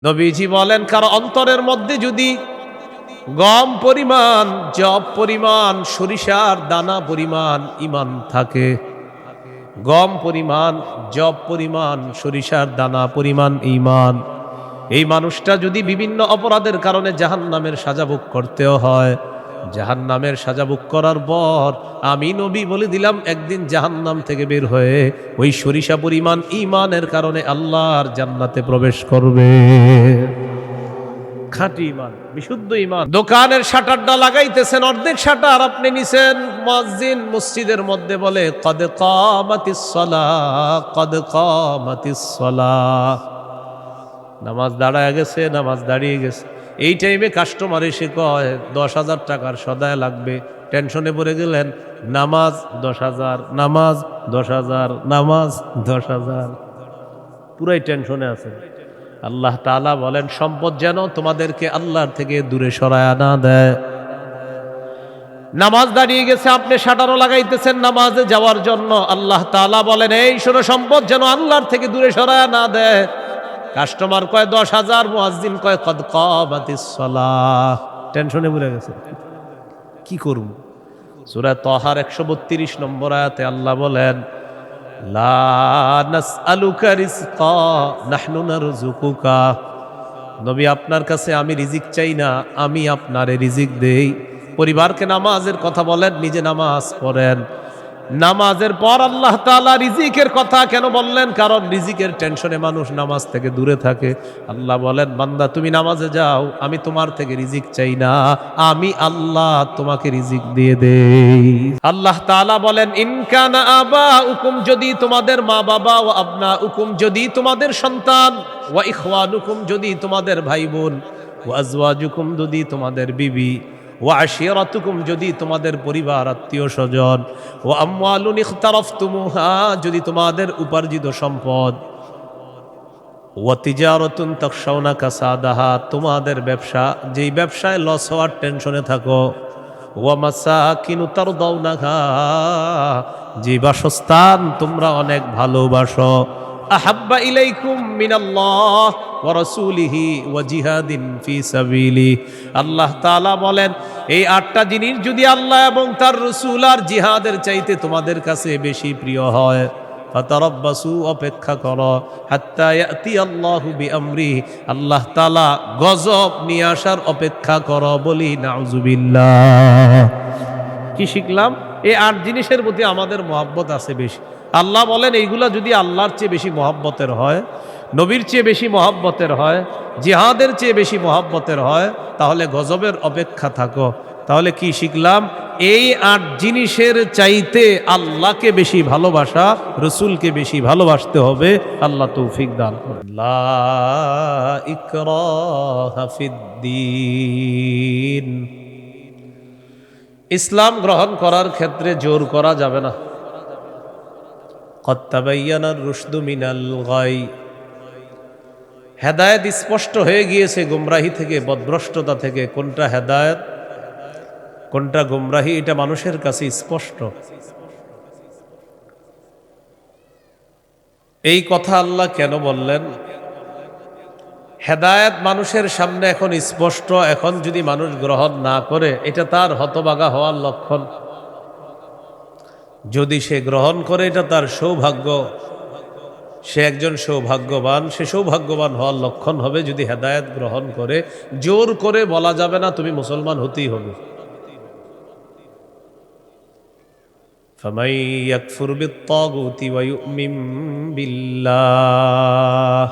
নবীজি বলেন, কারো অন্তরের মধ্যে যদি গম পরিমাণ, জব পরিমাণ, সরিষার দানা পরিমাণ ইমান থাকে, গম পরিমাণ, জব পরিমাণ, সরিষার দানা পরিমাণ ঈমান, এই মানুষটা যদি বিভিন্ন অপরাধের কারণে জাহান্নামের সাজা ভোগ করতেও হয়, জাহান্নামের সাজা ভোগ করার পর আমি নবী বলে দিলাম, একদিন জাহান্নাম থেকে বের হয়ে ওই সরিষা পরিমাণ ঈমানের কারণে আল্লাহর জান্নাতে প্রবেশ করবে। খাঁটি ঈমান, বিশুদ্ধ ঈমান। দোকানের শাটারটা লাগাইতেছেন, অর্ধেক শাটার আপনি নিছেন, মুয়াজ্জিন মসজিদের মধ্যে বলে কদ কামাতিস সালাহ, কদ কামাতিস সালাহ, নামাজ দাঁড়ায় গেছে, নামাজ দাঁড়িয়ে গেছে। এই টাইমে কাস্টমার এসে কয় 10,000 টাকার সদায় লাগবে, টেনশনে পড়ে গেলেন, নামাজ 10,000, নামাজ 10,000, নামাজ 10,000, পুরাই টেনশনে আছেন। আল্লাহ তাআলা বলেন, সম্পদ যেন তোমাদেরকে আল্লাহর থেকে দূরে সরায় না দেয়। নামাজ দাঁড়িয়ে গেছে, আপনি শাটারও লাগাইতেছেন নামাজে যাওয়ার জন্য, আল্লাহ তাআলা বলেন, এই শোনো, সম্পদ যেন আল্লাহর থেকে দূরে সরায় না দেয়। কাস্টমার কয় 10,000, মুয়াজ্জিন কয় কদ কামাতিস সালাহ, টেনশনে পড়ে গেছে, কি করব? সূরা তাহার 132 নম্বর আয়াতে আল্লাহ বলেন, লা নাসআলুকা রিজকা নাহনু নারযুকুকা, নবী আপনার কাছে আমি রিজিক চাই না, আমি আপনারে রিজিক দেই। পরিবারকে নামাজের কথা বলেন, নিজে নামাজ পড়েন। নামাজের পর আল্লাহ তাআলা রিজিকের কথা কেন বললেন? কারণ রিজিকের টেনশনে মানুষ নামাজ থেকে দূরে থাকে। আল্লাহ বলেন, বান্দা তুমি নামাজে যাও, আমি তোমার থেকে রিজিক চাই না, আমি আল্লাহ তোমাকে রিজিক দিয়ে দেই। আল্লাহ তাআলা বলেন, ইন কানা আবাউকুম, যদি তোমাদের মা বাবা, ওয়া আবনাউকুম, যদি তোমাদের সন্তান, ওয়া ইখওয়ানুকুম, যদি তোমাদের ভাই বোন, ওয়া আজওয়াজুকুম, যদি তোমাদের বিবি, ওয়া আশিরাতুকুম, যদি তোমাদের পরিবার আত্মীয় স্বজন, ওয়া আমওয়ালুন ইখতারাফতুমুহা, যদি তোমাদের উপার্জিত সম্পদ, ওয়া তিজারাতুন তাখশাউনা কাসাদাহা, তোমাদের ব্যবসা, যেই ব্যবসায় লস হওয়ার টেনশনে থাকো, ওয়া মাসাকিনু তারদাউনাহা, যে বাসস্থান তোমরা অনেক ভালোবাসো, আহাব্বা ইলাইকুম মিনাল্লাহ ওয়া রাসূলিহি ওয়া জিহাদিন ফি সাবিলি, আল্লাহ তাআলা বলেন, এই 8টা জিনিস যদি আল্লাহ এবং তার রাসূল আর জিহাদের চাইতে তোমাদের কাছে বেশি প্রিয় হয়, ফাতারাব্বাসু, অপেক্ষা করো, হাত্তা ইয়াতি আল্লাহু বিআমরি, আল্লাহ তাআলা গজব নিয়ে আসার অপেক্ষা করো। বলি নাউজুবিল্লাহ। কি শিখলাম? এই 8 জিনিসের প্রতি আমাদের মহব্বত আছে বেশি। আল্লাহ বলেন, এইগুলা যদি আল্লাহর চেয়ে বেশি মহব্বতের হয়, নবীর চেয়ে বেশি মহব্বতের হয়, জিহাদের চেয়ে বেশি মহব্বতের হয়, তাহলে গজবের অপেক্ষা থাকো। তাহলে কি শিখলাম? এই 8 জিনিসের চাইতে আল্লাহকে বেশি ভালোবাসা, রসুলকে বেশি ভালোবাসতে হবে। আল্লাহ তৌফিক দান করেন। লা ইকরাহা ফিদ্দীন, ইসলাম গ্রহণ করার ক্ষেত্রে জোর করা যাবে না। কদ তাবায়্যানার রুশদু মিনাল গাই, হেদায়েত স্পষ্ট হয়ে গিয়েছে গুমরাহি থেকে, বদভ্রষ্টতা থেকে। কোনটা হেদায়েত, কোনটা গুমরাহি, এটা মানুষের কাছে স্পষ্ট। এই কথা আল্লাহ কেন বললেন? হেদায়েত মানুষের সামনে এখন স্পষ্ট, এখন যদি মানুষ গ্রহণ না করে, এটা তার হতভাগা হওয়ার লক্ষণ। যদি সে গ্রহণ করে, এটা তার সৌভাগ্য, সে একজন সৌভাগ্যবান, সে সৌভাগ্যবান হওয়ার লক্ষণ হবে যদি হেদায়েত গ্রহণ করে। জোর করে বলা যাবে না তুমি মুসলমান হতেই হবে। ফামান ইয়াকফুর বিত-তাগুতি ওয়া ইউমিন বিল্লাহ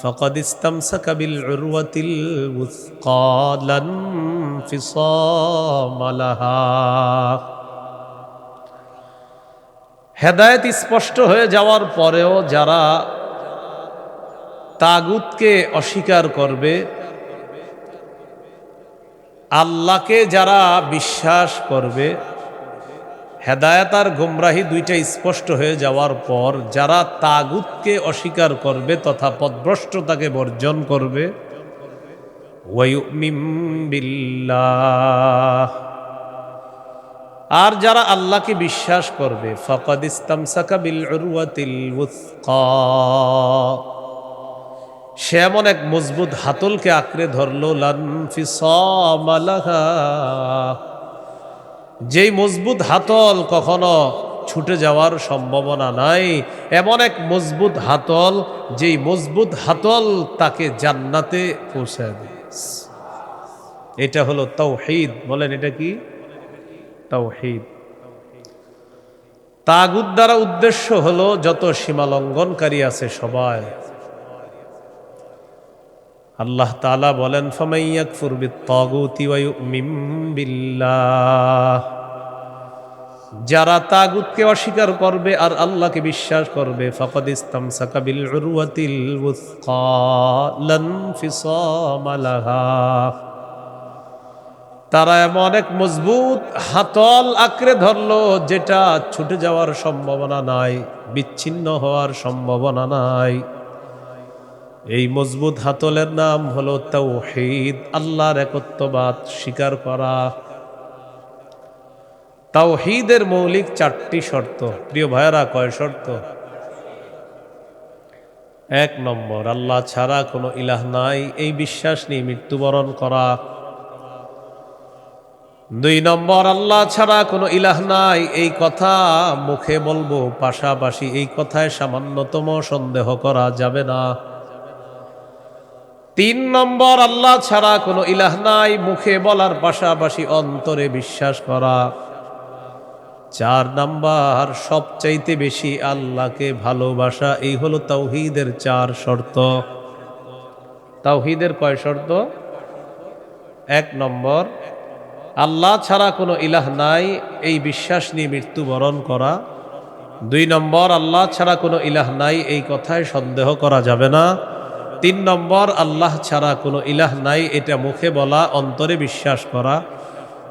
ফাকাদ ইসতামসাকা বিল উরওয়াতিল ওয়াসকা লা ইনফিসামা লাহা। হেদায়েত স্পষ্ট হয়ে যাওয়ার পরেও যারা তাগুতকে অস্বীকার করবে, আল্লাহকে যারা বিশ্বাস করবে, হেদায়েত আর গুমরাহি দুইটা স্পষ্ট হয়ে যাওয়ার পর যারা তাগুতকে অস্বীকার করবে তথা পথভ্রষ্টতাকে বর্জন করবে, ওয়া ইউমিন বিল্লাহ, আর যারা আল্লাহকে বিশ্বাস করবে, ফাকাদ ইসতামসাকা বিল উরওয়াতিল ওয়াসকা, সে এমন এক মজবুত হাতলকে আঁকড়ে ধরল লান ফিসামা লাহা, যেই মজবুত হাতল কখনো ছুটে যাওয়ার সম্ভাবনা নাই, এমন এক মজবুত হাতল, যেই মজবুত হাতল তাকে জান্নাতে পৌঁছায় দেয়। এটা হলো তাওহীদ। বলেন এটা কি? তাওহীদ। তাগুত দ্বারা উদ্দেশ্য হলো যত সীমা লঙ্ঘনকারী আছে সবাই। আল্লাহ তাআলা বলেন ফামান ইয়াকফুর বিত-তাগুতি ওয়া ইউমিন বিল্লাহ, যারা তাগুতকে অস্বীকার করবে আর আল্লাহকে বিশ্বাস করবে, ফাকাদ ইসতামসাকা বিল উরওয়াতিল ওয়াসকা লান ফিসামা লাহা, তারা এমন এক মজবুত হাতল আঁকড়ে ধরলো যেটা ছুটে যাওয়ার সম্ভাবনা নাই, বিচ্ছিন্ন হওয়ার সম্ভাবনা নাই। এই মজবুত হাতলের নাম হলো তাওহীদ, আল্লাহর একত্ববাদ স্বীকার করা। তাওহীদের মৌলিক 4টি শর্ত। প্রিয় ভাইয়েরা, কয় শর্ত? 1 নম্বর, আল্লাহ ছাড়া কোনো ইলাহ নাই, এই বিশ্বাস নিয়ে মৃত্যুবরণ করা। 2 নম্বর, আল্লাহ ছাড়া কোনো ইলাহ নাই এই কথা মুখে বলবো, পাশাপাশি এই কথায় সামান্যতম সন্দেহ করা যাবে না। 3 নম্বর, আল্লাহ ছাড়া কোনো ইলাহ নাই মুখে বলার পাশাপাশি অন্তরে বিশ্বাস করা। 4 নম্বর, সবচাইতে বেশি আল্লাহকে ভালোবাসা। এই হলো তাওহীদের 4 শর্ত। তাওহীদের কয় শর্ত? 1 নম্বর, আল্লাহ ছাড়া কোনো ইলাহ নাই এই বিশ্বাস নিয়ে মৃত্যুবরণ করা। 2 নম্বর, আল্লাহ ছাড়া কোনো ইলাহ নাই এই কথায় সন্দেহ করা যাবে না। 3 নম্বর, আল্লাহ ছাড়া কোনো ইলাহ নাই এটা মুখে বলা, অন্তরে বিশ্বাস করা।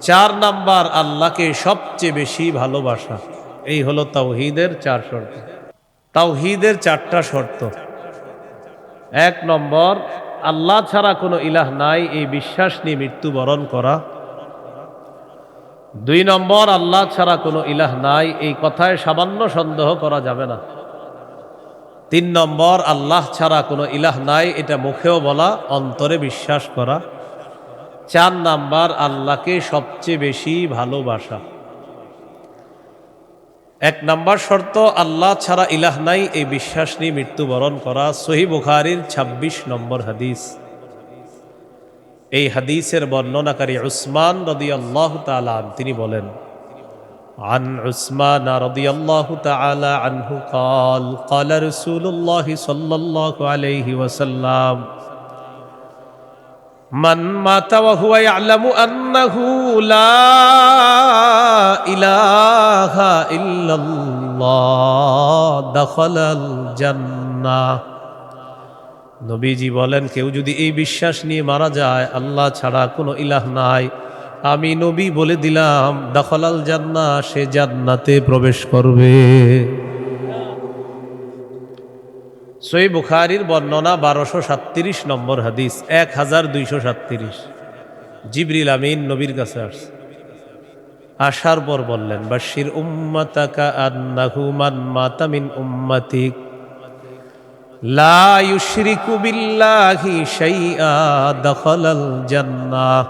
4 নম্বর, আল্লাহকে সবচেয়ে বেশি ভালোবাসা। এই হলো তাওহীদের 4 শর্ত। তাওহীদের 4টা শর্ত। 1 নম্বর, আল্লাহ ছাড়া কোনো ইলাহ নাই এই বিশ্বাস নিয়ে মৃত্যুবরণ করা। 2 নম্বর, আল্লাহ ছাড়া কোনো ইলাহ নাই এই কথায় সামান্য সন্দেহ করা যাবে না। 3 নম্বর, আল্লাহ ছাড়া কোনো ইলাহ নাই এটা মুখেও বলা, অন্তরে বিশ্বাস করা। 4 নাম্বার, আল্লাহকে সবচেয়ে বেশি ভালোবাসা। 1 নাম্বার শর্ত, আল্লাহ ছাড়া ইলাহ নাই এই বিশ্বাস নিয়ে মৃত্যুবরণ করা। সহিহ বুখারীর 26 নম্বর হাদিস। এই হাদিসের বর্ণনাকারী উসমান রাদিয়াল্লাহু তাআলা তিনি বলেন, عن عثمان رضي الله تعالى عنه قال قال رسول الله صلى الله عليه وسلم من مات وهو يعلم أنه لا إله إلا الله دخل الجنة। নবীজি বলেন, কেউ যদি এই বিশ্বাস নিয়ে মারা যায় আল্লাহ ছাড়া কোনো ইলাহ নাই, আমি নবী বলে দিলাম দাখালাল জান্নাহ, সে জান্নাতে প্রবেশ করবে। সহিহ বুখারীর বর্ণনা 1237 নম্বর হাদিস, 1237। জিবরিল আমিন নবীর কাছে আসছে, আসার পর বললেন, বাশির উম্মাতাকা আন্নাহু মান মাতা মিন উম্মাতিক লা ইউশরিকু বিল্লাহি শাইআ দাখালাল জান্নাহ।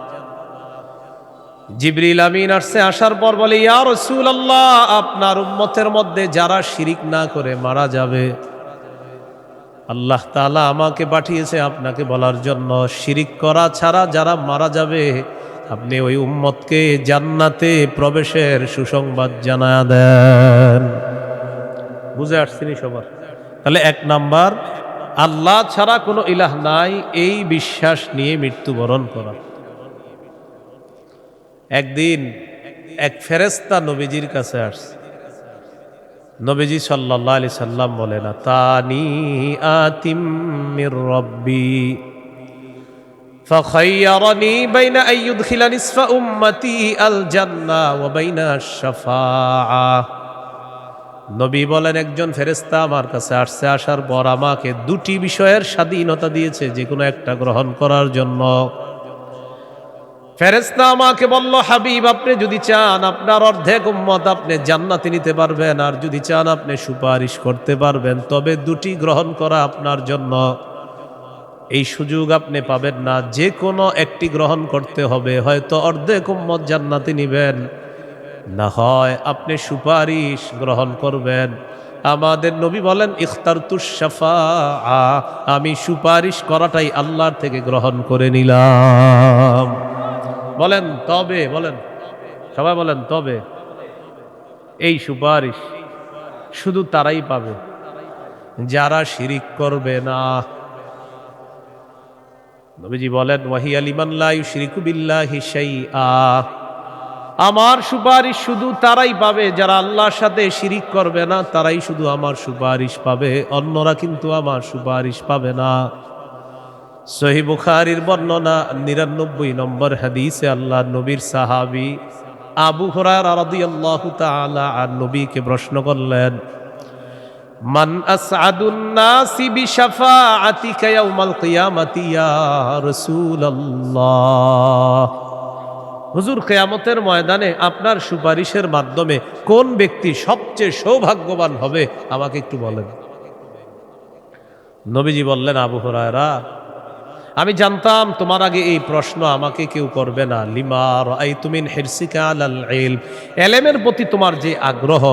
জিবরিল আমিন আসছে, আসার পর বলে, ইয়া রাসূলুল্লাহ, আপনার উম্মতের মধ্যে যারা শিরিক না করে মারা যাবে, আল্লাহ তাআলা আমাকে পাঠিয়েছে আপনাকে বলার জন্য, শিরিক করা ছাড়া যারা মারা যাবে আপনি ওই উম্মতকে জান্নাতে প্রবেশের সুসংবাদ জানায়া দেন। বুঝে আসছেনি সবার? তাহলে 1 নাম্বার, আল্লাহ ছাড়া কোনো ইলাহ নাই এই বিশ্বাস নিয়ে মৃত্যুবরণ করা। একদিন এক ফেরেশতা নবীজির কাছে আসছে। নবীজি সাল্লাল্লাহু আলাইহি সাল্লাম বলেন, আতানি আতিম মির রাব্বি ফাখায়্যারানি বাইনা আইয়ুদখিলা নিসফা উম্মতি আল জান্নাহ ওয়া বাইনা আশ-শাফাআহ। নবী বলেন, একজন ফেরেশতা আমার কাছে আসছে, আসার পর আমাকে 2টি বিষয়ের স্বাধীনতা দিয়েছে যে কোনো একটা গ্রহণ করার জন্য। ফেরেশতা আমাকে বলল, হাবিব, আপনি যদি চান আপনার অর্ধেক উম্মত আপনি জান্নাতে নিতে পারবেন, আর যদি চান আপনি সুপারিশ করতে পারবেন, তবে 2টি গ্রহণ করা আপনার জন্য এই সুযোগ আপনি পাবেন না, যে কোনো একটি গ্রহণ করতে হবে। হয়তো অর্ধেক উম্মত জান্নাতে নিবেন, না হয় আপনি সুপারিশ গ্রহণ করবেন। আমাদের নবী বলেন ইখতারতুশ শাফাআ, আমি সুপারিশ করাটাই আল্লাহর থেকে গ্রহণ করে নিলাম। বলেন তবে, বলেন সবাই বলেন তবে। এই সুপারিশ শুধু তারাই পাবে যারা শিরিক করবে না। নবীজি বলেন ওয়াহিয়া লিমান লা ইউশরিকু বিল্লাহি শাইআ, আমার সুপারিশ শুধু তারাই পাবে যারা আল্লাহর সাথে শিরিক করবে না, তারাই শুধু আমার সুপারিশ পাবে, অন্যরা কিন্তু আমার সুপারিশ পাবে না। সহিহ বুখারীর বর্ণনা ৯৯ নম্বর হাদিসে আল্লাহর নবীর সাহাবী আবু হুরায়রা রাদিয়াল্লাহু তাআলা আন নবীকে প্রশ্ন করলেন, মান আসআদুন নাসি বিশাফাআতিকা ইয়াউমাল কিয়ামাতি ইয়া রাসূলুল্লাহ। হুজুর, কিয়ামতের ময়দানে আপনার সুপারিশের মাধ্যমে কোন ব্যক্তি সবচেয়ে সৌভাগ্যবান হবে আমাকে একটু বলেন। নবীজি বললেন, আবু হুরায়রা, আমি জানতাম তোমার আগে এই প্রশ্ন আমাকে কেউ করবে না। লিমা রাআইতু মিন হিরসিকা আলাল ইলম, ইলমের প্রতি তোমার যে আগ্রহ,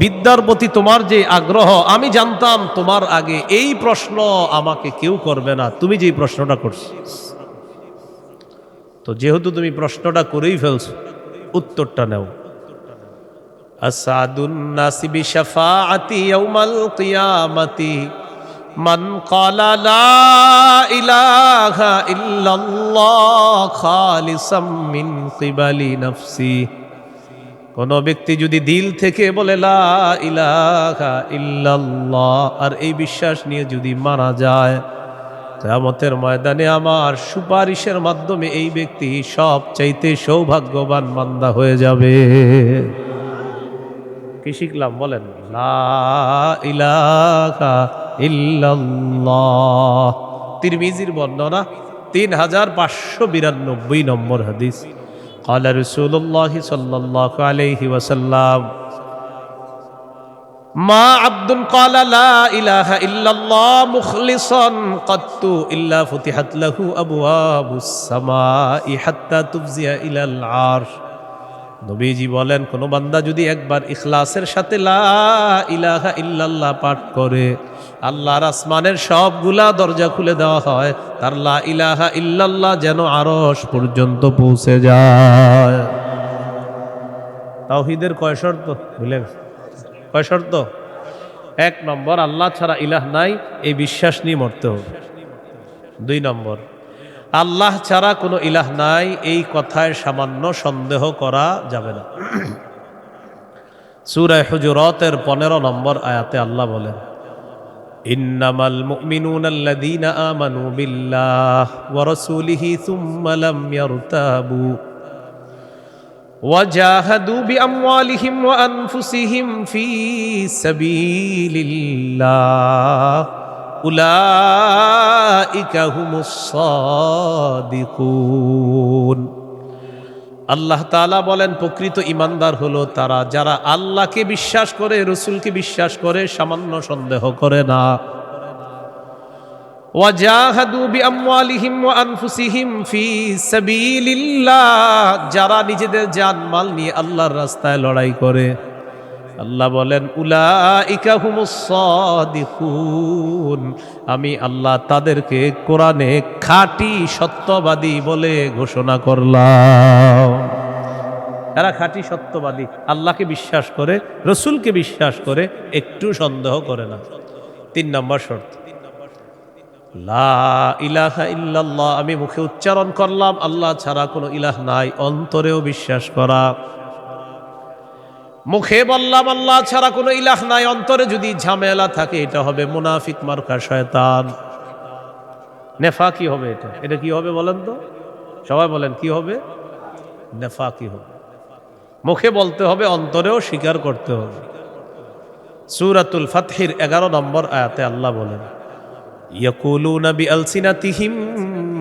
বিদ্যার প্রতি তোমার যে আগ্রহ, আমি জানতাম তোমার আগে এই প্রশ্ন আমাকে কেউ করবে না, তুমি যে প্রশ্নটা করছো। তো যেহেতু তুমি প্রশ্নটা করেই ফেলছো, উত্তরটা নাও। আসাদুন নাসি বিশাফাআতি ইয়াউমাল কিয়ামাতি মান ক্বালা লা ইলাহা ইল্লাল্লাহ খালিসাম মিন কিবালি নাফসি। কোন ব্যক্তি যদি দিল থেকে বলে লা ইলাহা ইল্লাল্লাহ আর এই বিশ্বাস নিয়ে যদি মারা যায়, কিয়ামতের ময়দানে আমার সুপারিশের মাধ্যমে এই ব্যক্তি সবচাইতে সৌভাগ্যবান বান্দা হয়ে যাবে। কি শিখলাম বলেন? লা ইলাহা ইল্লাল্লাহ। তিরমিজির বর্ণনা ৩৫৯২ নম্বর হাদিস। ক্বালা রাসূলুল্লাহ সাল্লাল্লাহু আলাইহি ওয়াসাল্লাম, মা আবদুন ক্বালা লা ইলাহা ইল্লাল্লাহ মুখলিসান কাত্তু ইল্লা ফুতিহাত লাহু আবওয়াবুস সামাই হাত্তা তুফজিয়া ইলাল আরশ। নবীজি বলেন, কোন বান্দা যদি একবার ইখলাসের সাথে লা ইলাহা ইল্লাল্লাহ পাঠ করে, আল্লাহর আসমানের সবগুলা দরজা খুলে দেওয়া হয়, তার লা ইলাহা ইল্লাল্লাহ যেন আরশ পর্যন্ত পৌঁছে যায়। তাওহীদের কয় শর্ত বুঝলেন? কয় শর্ত? ১ নম্বর, আল্লাহ ছাড়া ইলাহ নাই, এই বিশ্বাস নিয়ে মরতে হবে। ২ নম্বর, আল্লাহ ছাড়া কোনো ইলাহ নাই, এই কথায় সামান্য সন্দেহ করা যাবে না। সূরা হুজুরাতের ১৫ নম্বর আয়াতে আল্লাহ বলেন, ইন্নামাল মুমিনুনা আল্লাযীনা আমানু বিল্লাহি ওয়া রাসূলিহি সুম্মা লাম ইয়ারতাবু ওয়া জাহাদু বিআমওয়ালিহিম ওয়া আনফুসিহিম ফী সাবিলিল্লাহ উলাইকা হুমুস সাদিকুন। আল্লাহ তাআলা বলেন, প্রকৃত ঈমানদার হলো তারা যারা আল্লাহকে বিশ্বাস করে, রাসূলকে বিশ্বাস করে, সামান্য সন্দেহ করে না। ওয়া জাহাদু বিআমওয়ালিহিম ওয়া আনফুসিহিম ফী সাবিলিল্লাহ, যারা নিজেদের জান-মাল নিয়ে আল্লাহর রাস্তায় লড়াই করে। আল্লাহ বলেন, উলাইকা হুমুস সাদিকুন, আমি আল্লাহ তাদেরকে কোরআনে খাঁটি সত্যবাদী বলে ঘোষণা করলাম। এরা খাঁটি সত্যবাদী, আল্লাহকে বিশ্বাস করে, রাসূলকে বিশ্বাস করে, একটু সন্দেহ করে না। ৩ নম্বর শর্ত, লা ইলাহা ইল্লাল্লাহ, আমি মুখে উচ্চারণ করলাম আল্লাহ ছাড়া কোনো ইলাহ নাই, অন্তরেও বিশ্বাস করা। মুখে বললাম আল্লাহ ছাড়া কোনো ইলাহ নাই, অন্তরে যদি ঝামেলা থাকে, এটা হবে মুনাফিক মার্কা শয়তান, নেফাকি হবে। এটা কি হবে বলেন তো? সবাই বলেন কি হবে? নেফাকি হবে। মুখে বলতে হবে, অন্তরেও স্বীকার করতে হবে। সূরাতুল ফাতহির ১১ নম্বর আয়াতে আল্লাহ বলেন, ইয়াকুলুনা বিআলসিনাতিহিম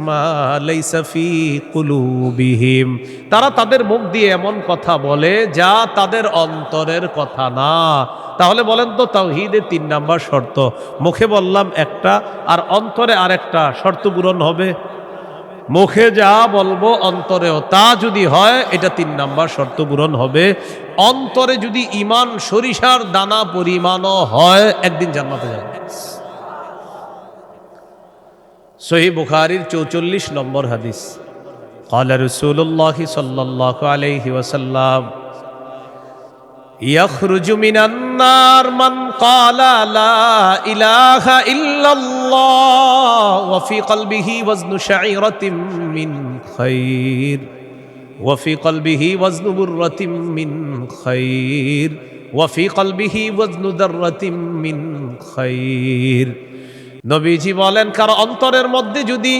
মা লাইসা ফি কুলুবিহিম, তারা তাদের মুখ দিয়ে এমন কথা বলে যা তাদের অন্তরের কথা না। তাহলে বলেন তো তাওহীদের 3 নাম্বার শর্ত, মুখে বললাম একটা আর অন্তরে আরেকটা, শর্ত পূরণ হবে? মুখে যা বলবো অন্তরেও তা যদি হয়, এটা 3 নাম্বার শর্ত পূরণ হবে। অন্তরে যদি ঈমান সরিষার দানা পরিমাণও হয়, একদিন জান্নাতে যাবে। সহিহ বুখারীর 44 নম্বর হাদিস, قال رسول الله صلى الله عليه وسلم يخرج من النار من قال لا إله إلا الله وفي قلبه وزن شعيرة من خير وفي قلبه وزن برة من خير وفي قلبه وزن ذرة من خير। নবীজি বলেন, কারো অন্তরের মধ্যে যদি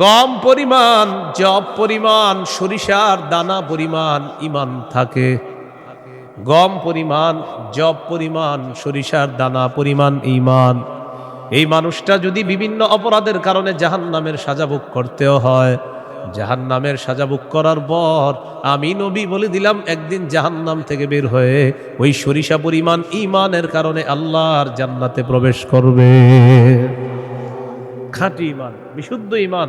গম পরিমাণ, জব পরিমাণ, সরিষার দানা পরিমাণ ঈমান থাকে, গম পরিমাণ, জব পরিমাণ, সরিষার দানা পরিমাণ ঈমান, এই মানুষটা যদি বিভিন্ন অপরাধের কারণে জাহান্নামের সাজা ভোগ করতেও হয়, জাহান্নামের সাজা ভোগ করার পর আমি নবী বলে দিলাম, একদিন জাহান্নাম থেকে বের হয়ে ওই সরিষা পরিমাণ ঈমানের কারণে আল্লাহর জান্নাতে প্রবেশ করবে। খাঁটি ঈমান, বিশুদ্ধ ঈমান,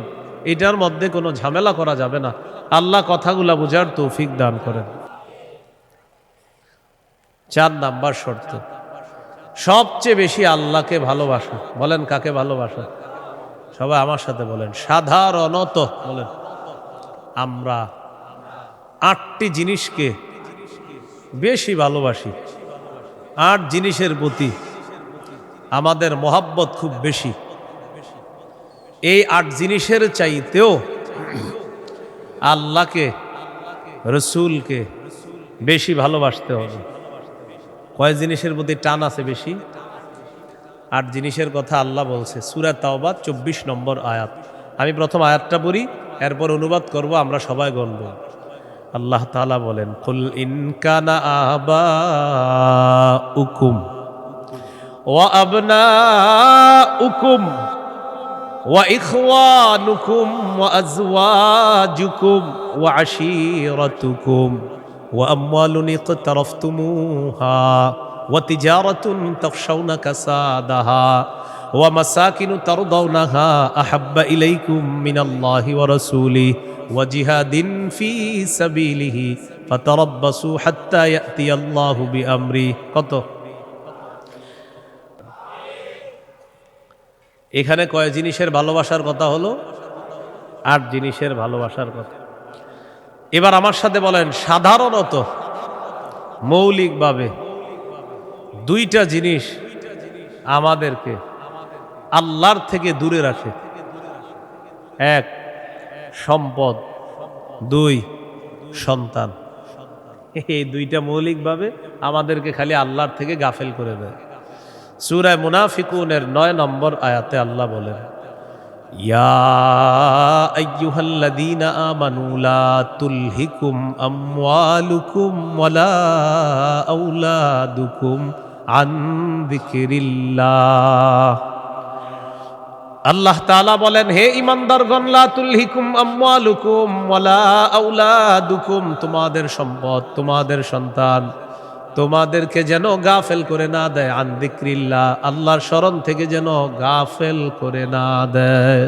এটার মধ্যে কোনো ঝামেলা করা যাবে না। আল্লাহ কথাগুলা বুঝার তৌফিক দান করেন। 4 নাম্বার শর্ত, সবচেয়ে বেশি আল্লাহকে ভালোবাসা। বলেন কাকে ভালোবাসা? সবাই আমার সাথে বলেন, সাধারণত বলেন। আমরা 8টি জিনিসকে বেশি ভালোবাসি। 8 জিনিসের প্রতি আমাদের মহাব্বত খুব বেশি। এই 8 জিনিসের চাইতেও আল্লাহকে, রসুলকে বেশি ভালোবাসতে হবে। কয় জিনিসের প্রতি টান আছে বেশি? 8 জিনিসের কথা আল্লাহ বলছে সূরা তাওবা 24 নম্বর আয়াত। আমি প্রথম আয়াতটা পড়ি, এরপর অনুবাদ করব, আমরা সবাই গণব। আল্লাহ তাআলা বলেন, কুল ইন কানা আবাউকুম ওয়া আবনাউকুম ওয়া ইখওয়ানুকুম ওয়া আজওয়াজুকুম ওয়া আশীরাতুকুম ওয়া আমওয়ালুন ইকতারাফতুমুহা ওয়া তিজারাতুন তাখশাউনা কাসাদাহা ওয়া মাসাকিনু তারদাউনাহা আহাব্বা ইলাইকুম মিনাল্লাহি ওয়া রাসূলিহি ওয়া জিহাদিন ফি সাবিলিহি ফাতারাব্বাসু হাত্তা ইয়াতিয়াল্লাহু বিআমরি। কত? এখানে কয় জিনিসের ভালোবাসার কথা হলো? 8 জিনিসের ভালোবাসার কথা। এবার আমার সাথে বলেন, সাধারণত মৌলিকভাবে 2টা জিনিস আমাদেরকে আল্লাহর থেকে দূরে রাখে। 1 সম্পদ, 2 সন্তান। এই 2টা মৌলিকভাবে আমাদেরকে খালি আল্লাহর থেকে গাফেল করে দেয়। সূরা মুনাফিকুনের 9 নম্বর আয়াতে আল্লাহ বলেন, ইয়া আইয়ুহাল্লাযীনা আমানু লা তুলহিকুম আমওয়ালুকুম ওয়ালা আওলাদুকুম আন যিকরিল্লাহ। আল্লাহ তাআলা বলেন, হে ঈমানদারগণ, লা তুলহিকুম আমওয়ালুকুম ওয়ালা আওলাদুকুম, তোমাদের সম্পদ, তোমাদের সন্তান তোমাদেরকে যেন গাফেল করে না দেয়, আন যিকরিল্লাহ, আল্লাহর স্মরণ থেকে যেন গাফেল করে না দেয়।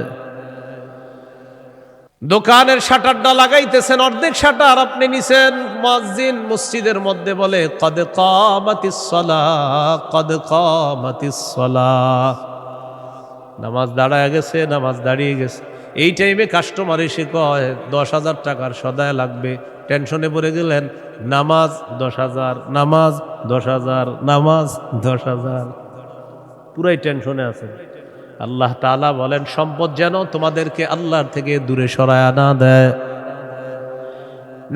দোকানের শাটারটা লাগাইতেছেন, অর্ধেক শাটার আপনি নিছেন, মুয়াজ্জিন মসজিদের মধ্যে বলে কদ কামাতিস সালাহ, কদ কামাতিস সালাহ, নামাজ দাঁড়ায় গেছে, নামাজ দাঁড়িয়ে গেছে। এই টাইমে কাস্টমার এসে কয় 10,000 টাকার সদায় লাগবে। টেনশনে পড়ে গেলেন, নামাজ 10,000, নামাজ 10,000, নামাজ 10,000, পুরাই টেনশনে আছে। আল্লাহ তাআলা বলেন, সম্পদ যেন তোমাদেরকে আল্লাহর থেকে দূরে সরায় না দেয়।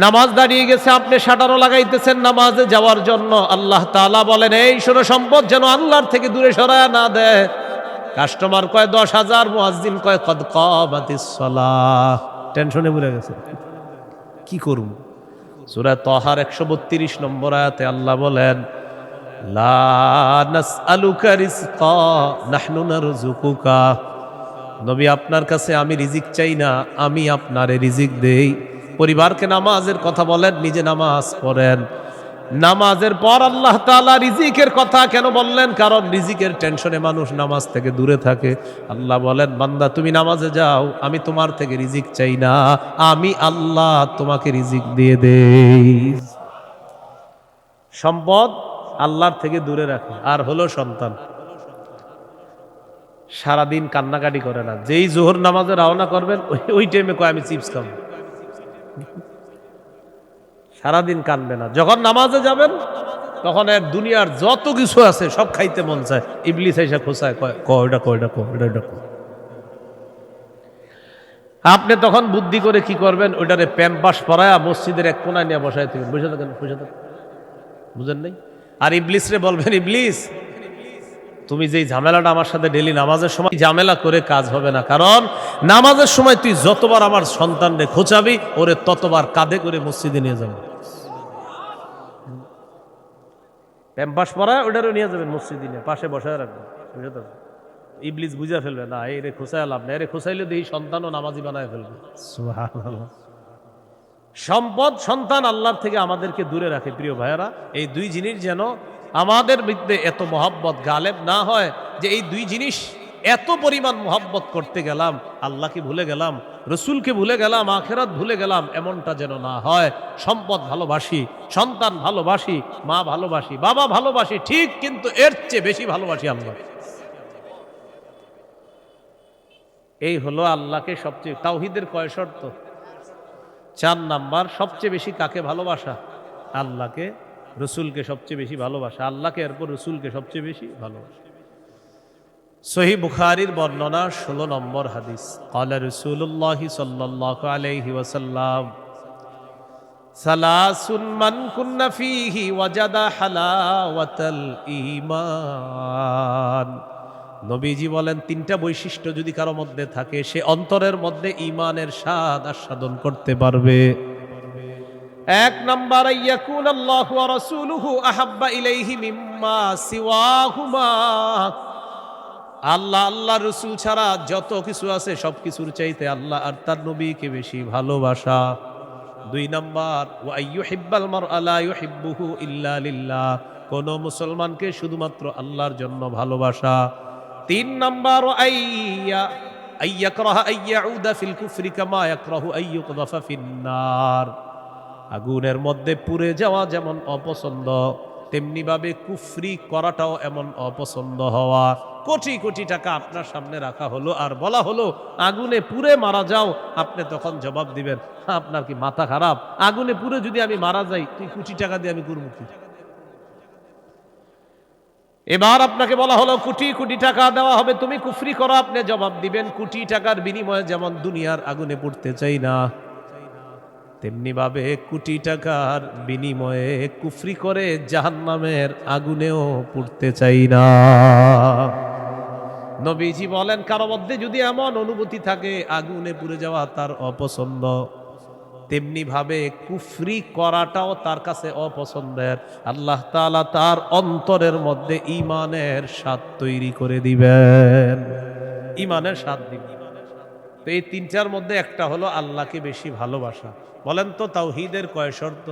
নামাজ দাঁড়িয়ে গেছে, আপনি শাটারও লাগাইতেছেন নামাজে যাওয়ার জন্য, আল্লাহ তাআলা বলেন, এই শোনো, সম্পদ যেন আল্লাহর থেকে দূরে সরায় না দেয়। কাস্টমার কয় 10,000, মুয়াজ্জিন কয় কদ কামাতিস সালাহ, টেনশনে পড়ে গেছে, কি করব? সূরা তাহার 132 নম্বর আয়াতে আল্লাহ বলেন, লা নাসআলুকা রিজকা নাহনু নারযুকুকা নবী আপনার কাছে আমি রিজিক চাই না, আমি আপনারে রিজিক দেই। পরিবারকে নামাজের কথা বলেন, নিজে নামাজ পড়েন। নামাজের পর আল্লাহ তাআলা রিজিকের কথা কেন বললেন? কারণ রিজিকের টেনশনে মানুষ নামাজ থেকে দূরে থাকে। আল্লাহ বলেন, বান্দা তুমি নামাজে যাও, আমি তোমার থেকে রিজিক চাই না, আমি আল্লাহ তোমাকে রিজিক দিয়ে দেই। সম্পদ আল্লাহর থেকে দূরে রাখে। আর হলো সন্তান, সারাদিন কান্নাকাটি করে না। যেই জোহর নামাজে রওনা করবেন ওই টাইমে কয় আমি চিপস খাবো। সারাদিন কানবে না। যখন নামাজে যাবেন তখন এর দুনিয়ার যত কিছু আছে সব খাইতে মন চায়। ইবলিস এসে খোঁচায়, কয়টা কয়টা কয়টা। আপনি তখন বুদ্ধি করে কি করবেন? ওইটারে প্যাম্পাস পরায়া মসজিদের এক কোনায় নিয়ে বসায় থাকবেন। বসে থাকেন, বসে থাকেন, বুঝেন নাই? আর ইবলিস রে বলবেন, ইবলিস তুমি যেই ঝামেলাটা আমার সাথে ডেলি নামাজের সময় ঝামেলা করে কাজ হবে না। কারণ নামাজের সময় তুই যতবার আমার সন্তানরে খোঁচাবি, ওরে ততবার কাঁধে করে মসজিদে নিয়ে যাবো। প্যাম্পাস পরায় ওটারও নিয়ে যাবেন মসজিদে, নিয়ে পাশে বসায় রাখবেন। ইবলিস বুঝা ফেলবে, না এরে খোঁচায় লাভ না, এরে খোঁচাইলে দেখি সন্তানও নামাজি বানায় ফেলবে। সুবহানাল্লাহ। সম্পদ, সন্তান আল্লাহর থেকে আমাদেরকে দূরে রাখে। প্রিয় ভাইয়েরা, এই দুই জিনিস যেন আমাদের মধ্যে এত মহব্বত গালেব না হয় যে এই দুই জিনিস এত পরিমাণ মহব্বত করতে গেলাম, আল্লাহকে ভুলে গেলাম, রসুলকে ভুলে গেলাম, আখেরাত ভুলে গেলাম, এমনটা যেন না হয়। সম্পদ ভালোবাসি, সন্তান ভালোবাসি, মা ভালোবাসি, বাবা ভালোবাসি, ঠিক, কিন্তু এর চেয়ে বেশি ভালোবাসি আল্লাহ। এই হলো আল্লাহকে সবচেয়ে। তাওহীদের কয় শর্ত? 4 নাম্বার। সবচেয়ে বেশি কাকে ভালোবাসা? আল্লাহকে, রসুলকে সবচেয়ে বেশি ভালোবাসা, আল্লাহকে, এরপর রসুলকে সবচেয়ে বেশি ভালোবাসা। সহিহ বুখারীর বর্ণনা 16 নম্বর হাদিস। ক্বালা রাসূলুল্লাহ সাল্লাল্লাহু আলাইহি ওয়াসাল্লাম, সালাসুন মান কুন্না ফীহি ওয়াজাদা হালাওয়াতাল ঈমান। নবীজি বলেন, 3টা বৈশিষ্ট্য যদি কারো মধ্যে থাকে, সে অন্তরের মধ্যে ঈমানের স্বাদ আস্বাদন করতে পারবে। 1 নাম্বার, ইয়াকুন আল্লাহু ওয়া রাসূলুহু আহাব্বা ইলাইহি মিম্মা সিওয়াহুমা। আল্লাহ, আল্লাহ রসুল ছাড়া যত কিছু আছে সব কিছুর চাইতে আল্লাহ আর তার নবীকে বেশি ভালোবাসা। 2 নাম্বার, ওয়া আইয়ুহিব্বাল মারআ লা ইউহিব্বুহু ইল্লা লিল্লাহ। কোন মুসলমানকে শুধুমাত্র আল্লাহর জন্য ভালোবাসা। 3 নাম্বার, আইয়াকরাহা আইয়াউদা ফিল কুফরি কামা ইয়াকরাহু আইয়ুকযাফা ফিন্নার। আগুনের মধ্যে পুড়ে যাওয়া যেমন অপছন্দ, তেমনি ভাবে কুফরি করাটাও এমন অপছন্দ হওয়া। কোটি কোটি টাকা আপনার সামনে রাখা হলো আর বলা হলো আগুনে পুড়ে মারা যাও, আপনি তখন জবাব দিবেন, আপনার কি মাথা খারাপ? আগুনে পুড়ে যদি আমি মারা যাই, তুই কোটি টাকা দিয়ে আমি করব কি? এবার আপনাকে বলা হলো কোটি কোটি টাকা দেওয়া হবে, তুমি কুফরি করো, আপনি জবাব দিবেন, কোটি টাকার বিনিময়ে যেমন দুনিয়ার আগুনে পুড়তে চাই না, তেমনি ভাবে কোটি টাকার বিনিময়ে কুফরি করে জাহান্নামের আগুনেও পুড়তে চাই না। নবীজি বলেন, কারো মধ্যে যদি এমন অনুভূতি থাকে আগুনে পুড়ে যাওয়া তার অপছন্দ, তেমনি ভাবে কুফরি করাটাও তার কাছে অপছন্দের, আল্লাহ তাআলা তার অন্তরের মধ্যে ঈমানের স্বাদ তৈরি করে দিবেন। ঈমানের স্বাদ দিবেন। তো এই 3টার মধ্যে একটা হলো আল্লাহকে বেশি ভালোবাসা। বলেন তো তাওহীদের কয় শর্ত?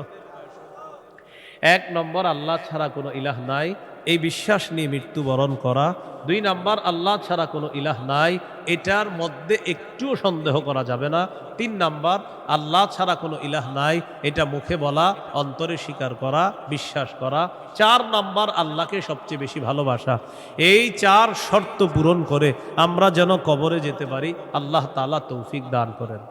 1 নম্বর, আল্লাহ ছাড়া কোনো ইলাহ নাই, এই বিশ্বাস নিয়ে মৃত্যুবরণ করা। 2 নাম্বার, আল্লাহ ছাড়া কোনো ইলাহ নাই, এটার মধ্যে একটুও সন্দেহ করা যাবে না। 3 নাম্বার, আল্লাহ ছাড়া কোনো ইলাহ নাই, এটা মুখে বলা, অন্তরে স্বীকার করা, বিশ্বাস করা। 4 নাম্বার, আল্লাহকে সবচেয়ে বেশি ভালোবাসা। এই 4 শর্ত পূরণ করে আমরা যেন কবরে যেতে পারি, আল্লাহ তাআলা তৌফিক দান করেন।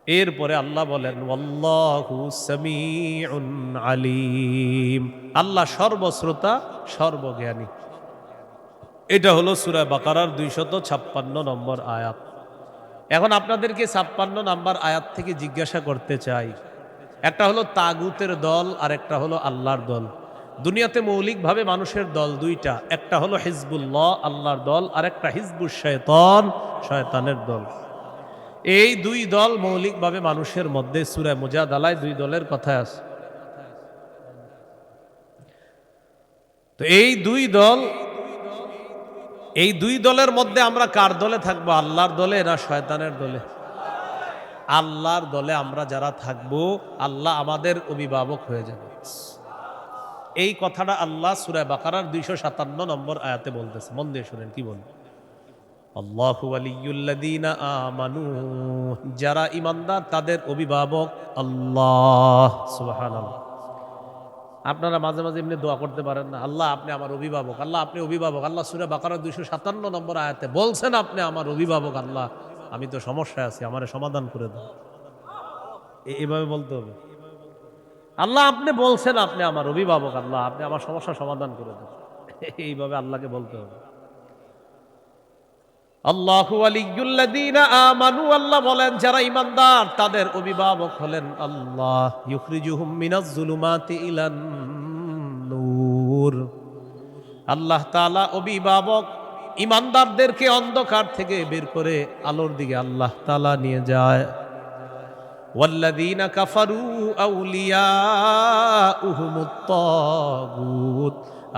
এরপরে আল্লাহ বলেন, ওয়াল্লাহু সামিউন আলিম, আল্লাহ সর্বশ্রোতা, সর্বজ্ঞানী। এটা হলো সূরা বাকারার 256 নম্বর আয়াত। এখন আপনাদেরকে 56 নম্বর আয়াত থেকে জিজ্ঞাসা করতে চাই, একটা হলো তাগুতের দল আর একটা হলো আল্লাহর দল। দুনিয়াতে মৌলিকভাবে মানুষের দল 2টা, একটা হলো হিজবুল্লাহ, আল্লাহর দল, আর একটা হিজবুশ শয়তান, শয়তানের দল। এই 2 দল মৌলিকভাবে মানুষের মধ্যে সূরা মুজাদালায় 2 দলের কথা আছে। তো এই 2 দল এই দুই দলের মধ্যে আমরা কার দলে থাকবো? আল্লাহর দলে না শয়তানের দলে? আল্লাহর দলে আমরা যারা থাকবো, আল্লাহ আমাদের অভিভাবক হয়ে যাবে। এই কথাটা আল্লাহ সূরা বাকারার 257 নম্বর আয়াতে বলতেছে। মন দিয়ে শুনেন কি বল। আল্লাহু ওয়ালিয়্যুল্লাযীনা আমানু, যারা ঈমানদার তাদের অভিভাবক আল্লাহ। সুবহানাল্লাহ। আপনারা মাঝে মাঝে এমনি দোয়া করতে পারেন না, আল্লাহ আপনি আমার অভিভাবক, আল্লাহ আপনি অভিভাবক। আল্লাহ সূরা বাকারার 257 নম্বর আয়াতে বলছেন আপনি আমার অভিভাবক। আল্লাহ আমি তো সমস্যায় আছি, আমারে সমাধান করে দাও। এইভাবে বলতে হবে। আল্লাহ আপনি বলছেন আপনি আমার অভিভাবক, আল্লাহ আপনি আমার সমস্যা সমাধান করে দেন। এইভাবে আল্লাহকে বলতে হবে। আল্লাহু ওয়ালিয়্যুল্লাযীনা আমানু, আল্লাহ বলেন যারা ঈমানদার তাদের অভিভাবক হলেন আল্লাহ। ইউখরিজুহুম মিনাজ যুলুমাতি ইলান নূর, আল্লাহ তাআলা অভিভাবক ঈমানদারদেরকে অন্ধকার থেকে বের করে আলোর দিকে আল্লাহ তাআলা নিয়ে যায়। ওয়াল্লাযীনা কাফারু আউলিয়াউহুমুত তাগুত,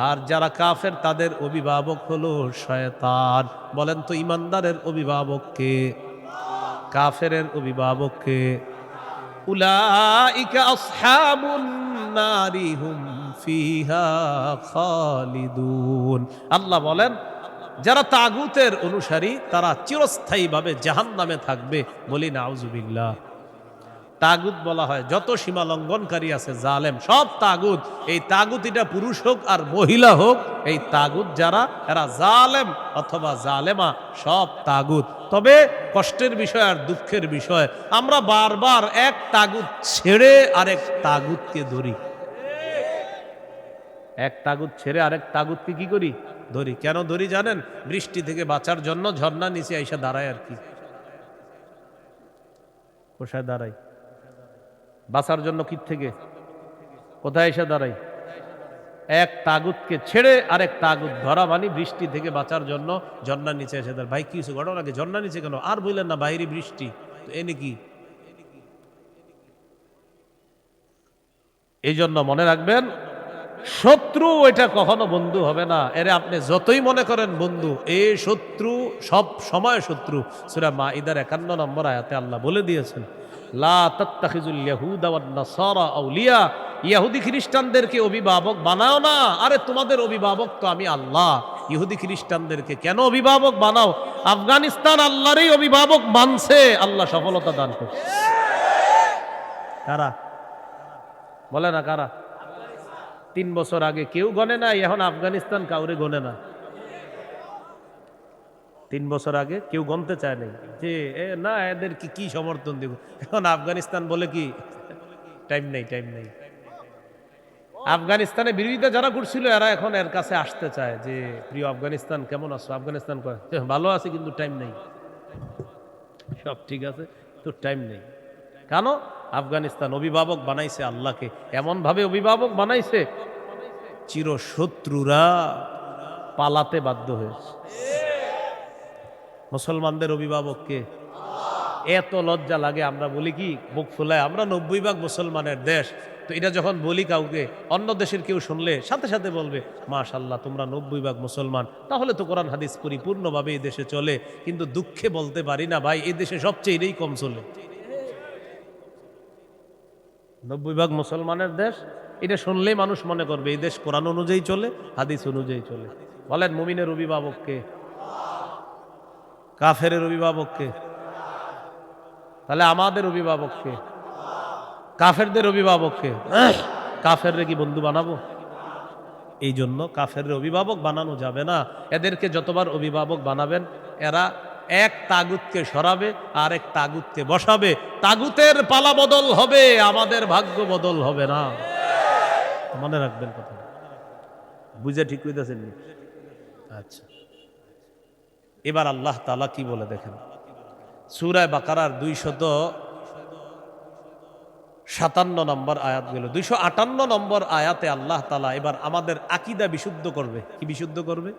আর যারা কাফের তাদের অভিভাবক হলো শয়তান। বলেন তো ঈমানদারের অভিভাবক কে? কাফেরের অভিভাবক কে? উলাইকা আসহাবুন নারি হুম ফিহা খালিদুন। আল্লাহ বলেন যারা তাগুতের অনুসারী তারা চিরস্থায়ীভাবে জাহান্নামে থাকবে। বলি নাউজুবিল্লাহ। তাগুত বলা হয় যত সীমা লঙ্ঘনকারী আছে, জালেম, সব তাগুত। এই তাগুত এটা পুরুষ হোক আর মহিলা হোক, এই তাগুত যারা এরা জালেম অথবা জালেমা, সব তাগুত। তবে কষ্টের বিষয় আর দুঃখের বিষয়, আমরা বারবার এক তাগুত ছেড়ে আরেক তাগুতকে ধরি। এক তাগুত ছেড়ে আরেক তাগুতকে কি করি? ধরি। কেন ধরি জানেন? বৃষ্টি থেকে বাঁচার জন্য ঝর্ণা নিচে আইসা দাঁড়ায় আর কি। কোথায় দাঁড়াই? বাঁচার জন্য কি থেকে কোথায় এসে দাঁড়াই? এক তাগুতকে ছেড়ে আরেক তাগুত ধরা, মানে বৃষ্টি থেকে বাঁচার জন্য ঝর্ণার নিচে এসে দাঁড়ায়। ভাই কিছু ঘটনা কি? ঝর্ণার নিচে কেন? আর বললেন না বাইরে বৃষ্টি, তো এনে কি? এই জন্য মনে রাখবেন, শত্রু এটা কখনো বন্ধু হবে না। এরে আপনি যতই মনে করেন বন্ধু, এই শত্রু সব সময় শত্রু। সূরা মাঈদার 51 নম্বর আয়াতে আল্লাহ বলে দিয়েছেন, লা তাত্তাখিজুল ইয়াহুদা ওয়ান নাসারা আউলিয়া, ইহুদি খ্রিস্টানদেরকে অভিভাবক বানাও না। আরে তোমাদের অভিভাবক তো আমি আল্লাহ। ইহুদি খ্রিস্টানদেরকে কেন অভিভাবক বানাও? আফগানিস্তান আল্লাহরই অভিভাবক মানছে, আল্লাহ সফলতা দান করছে। কারা? বলে না কারা? 3 বছর আগে কেউ গনে না, এখন আফগানিস্তান কাউরে গনে না। 3 বছর আগে কেউ গনতে চায় নাই যে না এদের কি সমর্থন দিব। এখন আফগানিস্তান বলে কি টাইম নেই, টাইম নেই। আফগানিস্তানে বিরোধিতা যারা করছিল এরা এখন এর কাছে আসতে চায় যে প্রিয় আফগানিস্তান কেমন আছো? আফগানিস্তান কয় ভালো আছে কিন্তু টাইম নেই। সব ঠিক আছে তো টাইম নেই। কেন? আফগানিস্তান অভিভাবক বানাইছে আল্লাহকে, এমন ভাবে অভিভাবক বানাইছে চিরশত্রুরা পালাতে বাধ্য হয়েছে। মুসলমানদের অভিভাবককে এত লজ্জা লাগে, আমরা বলি কি বুক ফুলায়, আমরা 90% মুসলমানের দেশ। তো এটা যখন বলি কাউকে, অন্য দেশের কেউ শুনলে সাথে সাথে বলবে মাশাআল্লাহ তোমরা 90% মুসলমান, তাহলে তো কোরআন হাদিস পরিপূর্ণভাবে এই দেশে চলে। কিন্তু দুঃখে বলতে পারি না ভাই, এই দেশে সবচেয়ে এটাই কম চলে। 90% মুসলমানের দেশ, এটা শুনলেই মানুষ মনে করবে এই দেশ কোরআন অনুযায়ী চলে, হাদিস অনুযায়ী চলে। বলেন মুমিনের অভিভাবককে? কাফেরের অভিভাবককে? তাহলে আমাদের অভিভাবককে? কাফেরদের অভিভাবককে? কাফেররে কি বন্ধু বানাবো? এই জন্য কাফেরের অভিভাবক বানানো যাবে না। এদেরকে যতবার অভিভাবক বানাবেন এরা এক তাগুতকে সরাবে আর এক তাগুতকে বসাবে। তাগুতের পালা বদল হবে, আমাদের ভাগ্য বদল হবে না। মনে রাখবেন কথা। বুঝে ঠিক কইতেছেন? আচ্ছা, এবার আল্লাহ তাআলা কি বলে দেখেন। সূরা বাকারার 257 নম্বর আয়াত গেল, 258 নম্বর আয়াতে আল্লাহ তাআলা এবার আমাদের আকীদা বিশুদ্ধ করবে। কি বিশুদ্ধ করবে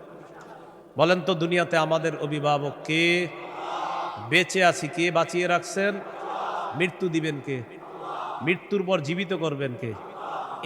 বলেন তো? দুনিয়াতে আমাদের অভিভাবক কে? বেঁচে আছি কে বাঁচিয়ে রাখছেন? মৃত্যু দিবেন কে? মৃত্যুর পর জীবিত করবেন কে?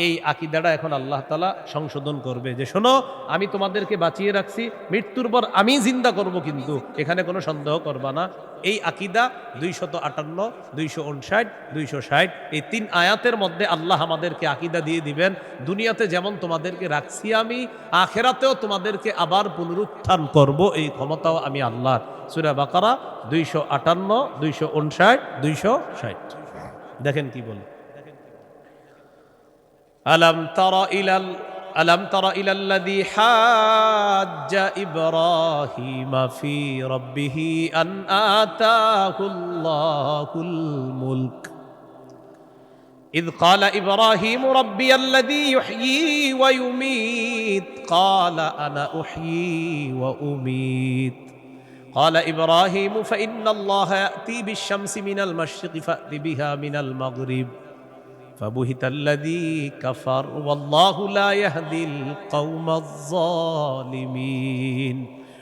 এই আকীদাটা এখন আল্লাহ তাআলা সংশোধন করবে যে শোনো, আমি তোমাদেরকে বাঁচিয়ে রাখছি, মৃত্যুর পর আমি জিন্দা করব, কিন্তু এখানে কোনো সন্দেহ করবা না। এই আকীদা 258, 259, 260 এই 3 আয়াতের মধ্যে আল্লাহ আমাদেরকে আকীদা দিয়ে দিবেন, দুনিয়াতে যেমন তোমাদেরকে রাখছি আমি, আখিরাতেও তোমাদেরকে আবার পুনরুত্থান করব, এই ক্ষমতাও আমি আল্লাহর। সূরা বাকারা 258, 259, 260। দেখেন কি বলে, ألم تر إلى الذي حاج إبراهيم في ربه أن آتاه الله الملك إذ قال إبراهيم ربي الذي يحيي ويميت قال أنا أحيي وأميت قال إبراهيم فإن الله يأتي بالشمس من المشرق فأت بها من المغرب فبهت الذي كفر والله لا يهدي القوم الظالمين।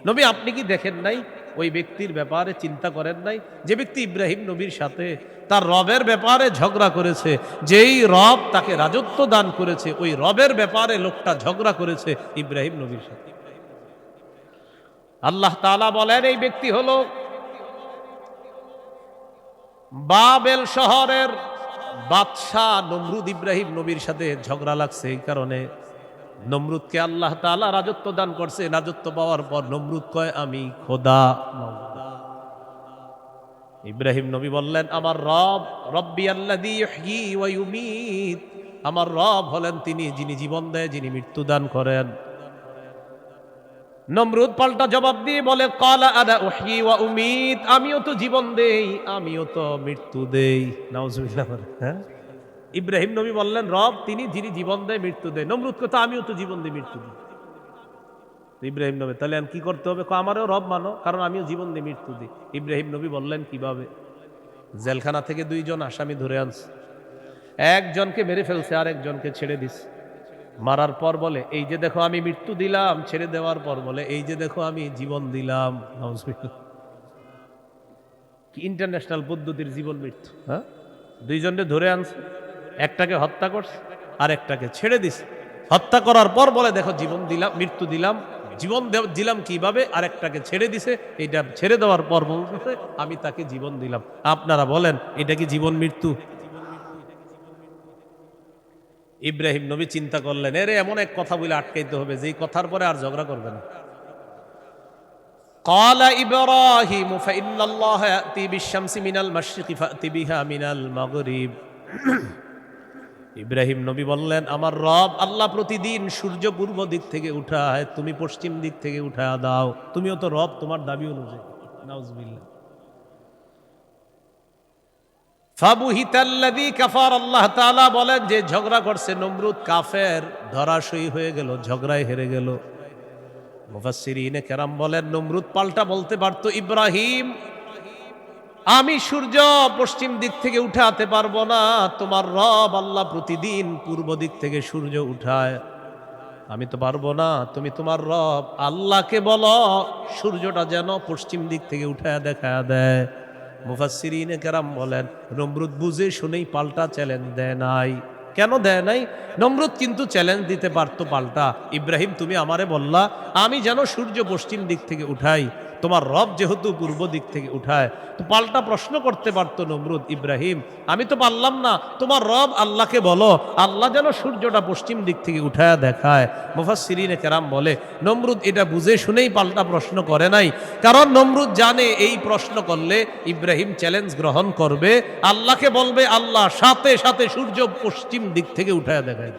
নবী আপনি কি দেখেন নাই, ওই ব্যক্তির ব্যাপারে চিন্তা করেন নাই যে ব্যক্তি ইব্রাহিম নবীর সাথে তার রবের ব্যাপারে ঝগড়া করেছে, যেই রব তাকে রাজত্ব দান করেছে, ওই রবের ব্যাপারে লোকটা ঝগড়া করেছে ইব্রাহিম নবীর সাথে। আল্লাহ তাআলা বলেন এই ব্যক্তি হলো বাবেল শহরের বাদশাহ নমরুদ। ইব্রাহিম নবীর সাথে ঝগড়া লাগছে, এই কারণে নমরুদকে আল্লাহ তাআলা রাজত্ব দান করছে। রাজত্ব পাওয়ার পর নমরুদ কয় আমি খোদা। ইব্রাহিম নবী বললেন আমার রব রব্বি আল্লাযী ইহয়ী ওয়া ইউমীত, আমার রব হলেন তিনি যিনি জীবন দেয়, যিনি মৃত্যু দান করেন। নমরুদ পাল্টা জবাব দিয়ে বলে ক্বালা আনা উহয়ী ওয়া উমীত, আমিও তো জীবন দেই, আমিও তো মৃত্যু দেই। নাউজুবিল্লাহ। হ্যাঁ, ইব্রাহিম নবী বললেন রব তিনি যিনি জীবন দেয় মৃত্যু দেয়। নমরুদ কথা আমিও তো জীবন দিই মৃত্যু দিই। ইব্রাহিম নবী তাহলে কি করতে হবে? আমারও রব মানো, কারণ আমিও জীবন দিই মৃত্যু দিই। ইব্রাহিম নবী বললেন কিভাবে? জেলখানা থেকে 2 জন আসামি ধরে আনছে, একজনকে মেরে ফেলছে আর একজনকে ছেড়ে দিছে। মারার পর বলে এই যে দেখো আমি মৃত্যু দিলাম, ছেড়ে দেওয়ার পর বলে এই যে দেখো আমি জীবন দিলাম। কি ইন্টারন্যাশনাল পদ্ধতির জীবন মৃত্যু! হ্যাঁ, 2 জনকে ধরে আনছে, একটাকে হত্যা করছে আর একটাকে ছেড়ে দিছে। হত্যা করার পর বলে দেখো জীবন দিলাম, মৃত্যু দিলাম। জীবন দিলাম কিভাবে? আর একটাকে ছেড়ে দিছে, এইটা ছেড়ে দেওয়ার পর বলতেছে আমি তাকে জীবন দিলাম। আপনারা বলেন এটা কি জীবন মৃত্যু? ইব্রাহিম নবী চিন্তা করলেন এরে এমন এক কথা বলে আটকাইতে হবে যেই কথার পরে আর ঝগড়া করবে না। قال إبراهيم فإن الله يأتي بالشمس من المشرق فأت بها من المغرب। ইব্রাহিম নবী বললেন আমার রব আল্লাহ প্রতিদিন সূর্য পূর্ব দিক থেকে উঠায়, তুমি পশ্চিম দিক থেকে উঠায় দাও। তুমিও তো রব, তোমার দাবি অনুযায়ী। নাউজুবিল্লাহ। ফাবুহিতাল্লাযী কাফার, আল্লাহ তাআলা বলেন যে ঝগড়া করছে নমরুদ কাফের, ধরাশয়ী হয়ে গেল, ঝগড়ায় হেরে গেল। মুফাসসিরিনে কেরাম বলেন নমরুদ পাল্টা বলতে পারতো ইব্রাহিম আমি সূর্য পশ্চিম দিক থেকে উঠাতে পারবো না, তোমার রব আল্লাহ প্রতিদিন পূর্ব দিক থেকে সূর্য উঠায়, আমি তো পারবো না। তুমি তোমার রব আল্লাহকে বলো সূর্যটা যেন পশ্চিম দিক থেকে উঠায় দেখা দেয়। মুফাসসিরিনে কেরাম বলেন নমরুদ বুঝে শুনেই পাল্টা চ্যালেঞ্জ দেয় নাই। কেন দেয় নাই? নমরুদ কিন্তু চ্যালেঞ্জ দিতে পারতো পাল্টা, ইব্রাহিম তুমি আমারে বললা আমি যেন সূর্য পশ্চিম দিক থেকে উঠাই, তোমার রব যেহেতু পূর্ব দিক থেকে উঠায়, তো পাল্টা প্রশ্ন করতে পারতো নমরুদ ইব্রাহিম আমি তো পারলাম না, তোমার রব আল্লাহকে বলো আল্লাহ যেন সূর্যটা পশ্চিম দিক থেকে উঠায় দেখায়। মুফাসসিরিনে কেরাম বলে নমরুদ এটা বুঝে শুনেই পাল্টা প্রশ্ন করে নাই, কারণ নমরুদ জানে এই প্রশ্ন করলে ইব্রাহিম চ্যালেঞ্জ গ্রহণ করবে, আল্লাহকে বলবে আল্লাহ সাথে সাথে সূর্য পশ্চিম দিক থেকে উঠায় দেখায়।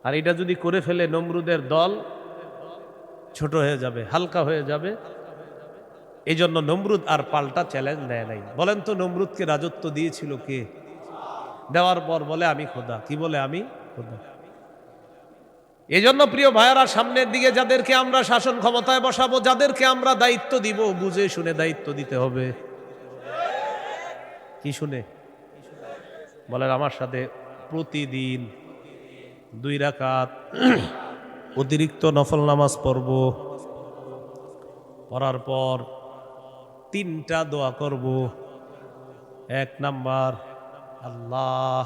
আর এটা যদি করে ফেলে নমরুদের দল ছোট হয়ে যাবে, হালকা হয়ে যাবে। এই জন্য নমরুদ আর পাল্টা চ্যালেঞ্জ দেয় নাই। বলেন তো নমরুদকে রাজত্ব দিয়েছিল কে? দেওয়ার পর বলে আমি খোদা। কি বলে? আমি খোদা। এই জন্য প্রিয় ভাইয়েরা সামনের দিকে যাদেরকে আমরা শাসন ক্ষমতায় বসাবো, যাদেরকে আমরা দায়িত্ব দিব, বুঝে শুনে দায়িত্ব দিতে হবে। কি শুনে? বলেন আমার সাথে প্রতিদিন 2 রাকাত অতিরিক্ত নফল নামাজ পড়ব, পড়ার পর 3টা দোয়া করব। 1 নাম্বার আল্লাহ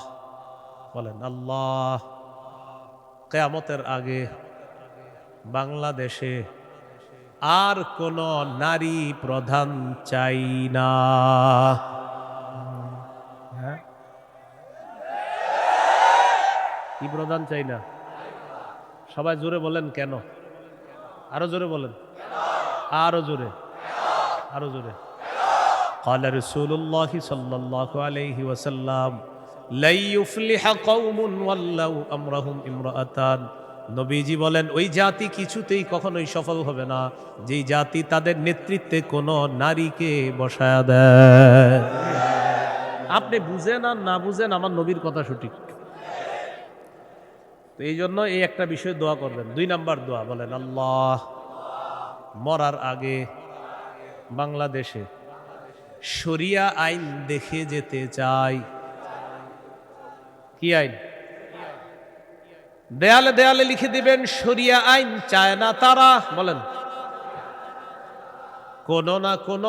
বলেন আল্লাহ, কিয়ামতের আগে বাংলাদেশে আর কোন নারী প্রধান চাই না। হ্যাঁ, কি প্রধান চাই না? সবাই জোরে বলেন কেন? আরো জোরে বলেন, আরো জোরে, আরো জোরে। قال رسول الله صلى الله عليه وسلم لا يفلح قوم ولوا امرهم امرأتان। নবীজি বলেন ওই জাতি কিছুতেই কখনোই সফল হবে না যেই জাতি তাদের নেতৃত্বে কোন নারীকে বসায়া দেয়। আপনি বুঝেন আর না বুঝেন, আমার নবীর কথা সঠিক। তো এই জন্য এই একটা বিষয় দোয়া করবেন। 2 নাম্বার দোয়া, বলেন আল্লাহ, মরার আগে বাংলাদেশে শরিয়া আইন দেখে যেতে চাই। কি আইন? দেয়ালে দেয়ালে লিখে দিবেন, শরিয়া আইন চায় না তারা। বলেন, কোন না কোন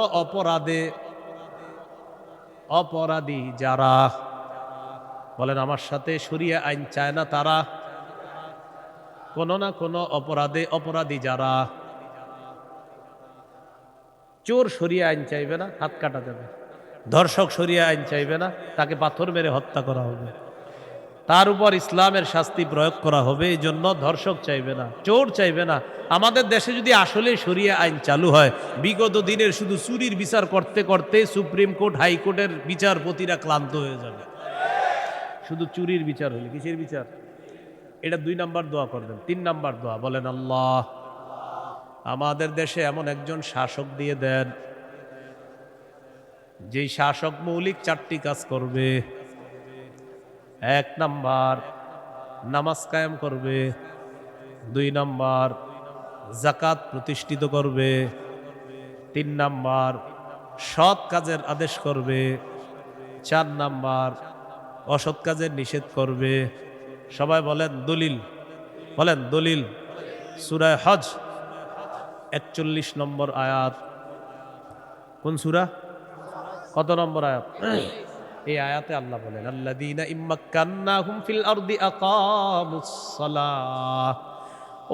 অপরাধী যারা, বলেন আমার সাথে, শরিয়া আইন চায় না তারা, কোন না কোন অপরাধী যারা। চোর শরিয়া আইন চাইবে না, হাত কাটা যাবে। ধর্ষক শরিয়া আইন চাইবে না, তাকে পাথর মেরে হত্যা করা হবে, তার উপর ইসলামের শাস্তি প্রয়োগ করা হবে। এই জন্য ধর্ষক চাইবে না, চোর চাইবে না। আমাদের দেশে যদি আসলে শরিয়া আইন চালু হয়, বিগত দিনের শুধু চুরির বিচার করতে করতে সুপ্রিম কোর্ট, হাইকোর্টের বিচারপতিরা ক্লান্ত হয়ে যাবে। শুধু চুরির বিচার হইলে, কিসের বিচার? এটা 2 নাম্বার দোয়া করবেন। 3 নাম্বার দোয়া, বলেন আল্লাহ, আমাদের দেশে এমন একজন শাসক দিয়ে দেন যেই শাসক মৌলিক 4টি কাজ করবে। 1 নাম্বার, নামাজ কায়েম করবে। 2 নাম্বার, যাকাত প্রতিষ্ঠিত করবে। 3 নাম্বার, সৎ কাজের আদেশ করবে। 4 নাম্বার, অসৎ কাজের নিষেধ করবে। সবাই বলেন দলিল, বলেন দলিল। সূরা হজ 41 নম্বর আয়াত। কোন সূরা? কত নম্বর আয়াত? এই আয়াতে আল্লাহ বলেন, আল্লাযীনা ইম্মাক্কান্নাহুম ফিল আরদি আকামুস সালাহ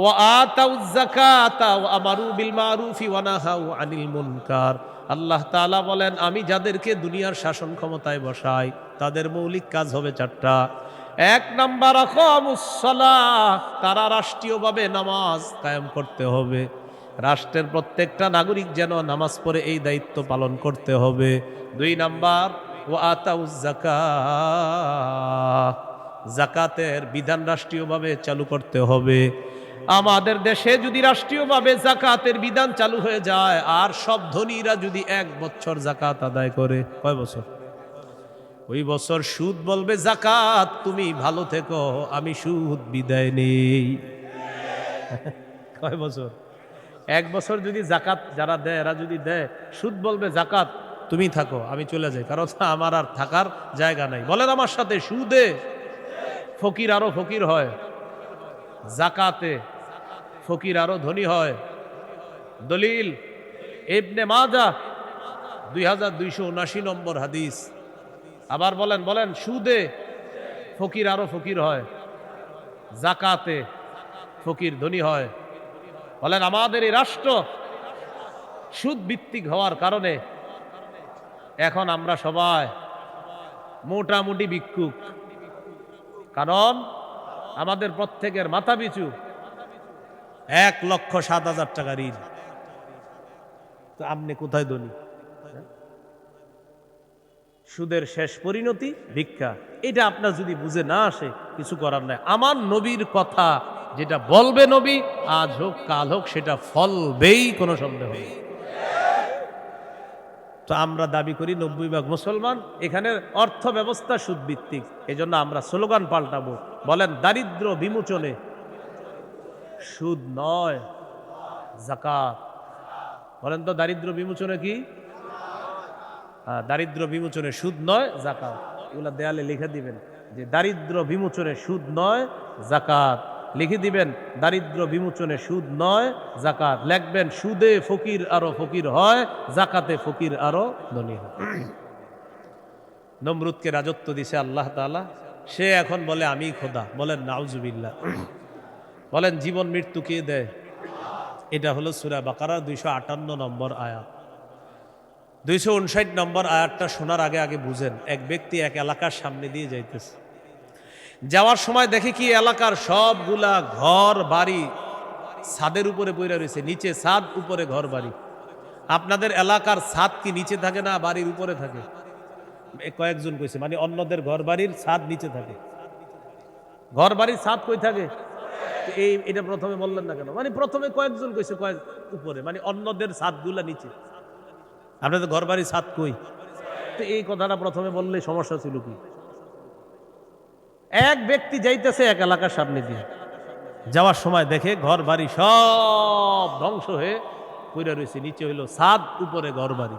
ওয়া আতাউয যাকাতা ওয়া আমারু বিল মারুফি ওয়া নাহাউ আনিল মুনকার। আল্লাহ তাআলা বলেন, আমি যাদেরকে দুনিয়ার শাসন ক্ষমতায় বসাই তাদের মৌলিক কাজ হবে 4টা। 1 নাম্বার, আকামুস সালাহ, তারা রাষ্ট্রীয়ভাবে নামাজ কায়েম করতে হবে। রাষ্ট্রের প্রত্যেকটা নাগরিক যেন নামাজ পড়ে, এই দায়িত্ব পালন করতে হবে। 2 নাম্বার, ওয়া আতাউয যাকাত, যাকাতের বিধান রাষ্ট্রীয়ভাবে চালু করতে হবে। আমাদের দেশে যদি রাষ্ট্রীয়ভাবে যাকাতের বিধান চালু হয়ে যায়, আর সব ধনীরা যদি 1 বছর যাকাত আদায় করে, কয় বছর? ওই বছর সুদ বলবে, যাকাত তুমি ভালো থেকো, আমি সুদ বিদায় নেই। কয় বছর? 1 বছর যদি যাকাত যারা দেয়, এরা যদি দেয়, সুদ বলবে, যাকাত তুমি থাকো, আমি চলে যাই, কারণ আমার আর থাকার জায়গা নাই। বলেন আমার সাথে, সুদে ফকির আরো ফকির হয়, যাকাতে ফকির আরো ধনী হয়। দলিল ইবনে মাজাহ 2279 নম্বর হাদিস। আবার বলেন, বলেন, সুদে ফকির আরো ফকির হয়, যাকাতে ফকির ধনী হয়। বলেন, আমাদের এই রাষ্ট্র সুদ ভিত্তিক হওয়ার কারণে এখন আমরা সবাই মোটামুটি ভিক্ষুক। কারণ আমাদের প্রত্যেকের মাথা পিছু 1,07,000 টাকা ঋণ। তো আপনি কোথায় ধনী? সুদের শেষ পরিণতি ভিক্ষা। এটা আপনার যদি বুঝে না আসে, কিছু করার নাই। আমার নবীর কথা যেটা বলবে নবী, আজ হোক কাল হোক, সেটা ফলবেই, কোনো সন্দেহ নেই। তো আমরা দাবি করি 90% মুসলমান, এখানের অর্থ ব্যবস্থা সুদ ভিত্তিক। এই জন্য আমরা স্লোগান পাল্টাবো, বলেন, দারিদ্র বিমোচনে সুদ নয়, যাকাত। বলেন তো, দারিদ্র বিমোচনে কি? দারিদ্র বিমোচনে সুদ নয়, যাকাত। এগুলা দেয়ালে লিখে দিবেন যে দারিদ্র বিমোচনে সুদ নয়, যাকাত। লিখে দিবেন, দারিদ্র বিমোচনে সুদ নয়, যাকাত। লিখবেন, সুদে ফকির আরো ফকির হয়, যাকাতে ফকির আরো ধনী হয়। নমরুদকে রাজত্ব দিছে আল্লাহ তাআলা, সে এখন বলে আমি খোদা। বলেন নাউজুবিল্লাহ। বলেন জীবন মৃত্যু কে দেয়? এটা হলো সূরা বাকারার 258 নম্বর আয়াত। 259 নম্বর আয়াতটা শোনার আগে আগে বুঝেন, এক ব্যক্তি এক এলাকার সামনে দিয়ে যাইতেছে, যাওয়ার সময় দেখে কি এলাকার সবগুলা ঘর বাড়ি ছাদের উপরে পড়ে রয়েছে, নিচে ছাদ উপরে ঘর বাড়ি। আপনাদের এলাকার ছাদ কি নিচে থাকে না বাড়ির উপরে থাকে? কয়েকজন কইছে মানে অন্যদের ঘর বাড়ির ছাদ নিচে থাকে, ঘর বাড়ির ছাদ কই থাকে? এটা প্রথমে বললেন না কেন? মানে প্রথমে কয়েকজন কইছে কয়েক উপরে, মানে অন্যদের ছাদগুলা নিচে, আপনাদের ঘর বাড়ির ছাদ কই? তো এই কথাটা প্রথমে বললে সমস্যা ছিল কি? এক ব্যক্তি যাইতেছে এক এলাকার সামনে দিয়ে, যাওয়ার সময় দেখে ঘর বাড়ি সব ধ্বংস হয়ে পড়ে রয়েছে, নিচে হইল ছাদ উপরে ঘর বাড়ি।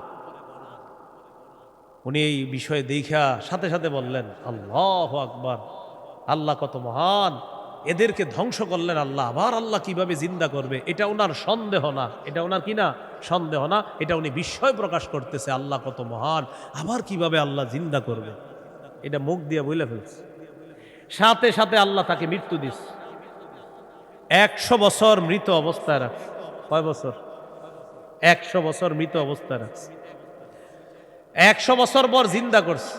উনি এই বিষয়ে দেখা সাথে সাথে বললেন আল্লাহু আকবার, আল্লাহ কত মহান, এদেরকে ধ্বংস করলেন আল্লাহ, আবার আল্লাহ কিভাবে জিন্দা করবে এটা ওনার সন্দেহ না, এটা ওনার কি না সন্দেহ না, এটা উনি বিস্ময় প্রকাশ করতেছে, আল্লাহ কত মহান, আবার কিভাবে আল্লাহ জিন্দা করবে, এটা মুখ দিয়ে বলে ফেলছে। সাথে সাথে আল্লাহ তাকে মৃত্যু দিচ্ছে, 100 বছর মৃত অবস্থায় রাখছে। কয় বছর? 100 বছর মৃত অবস্থায় রাখছে। 100 বছর পর জিন্দা করছে।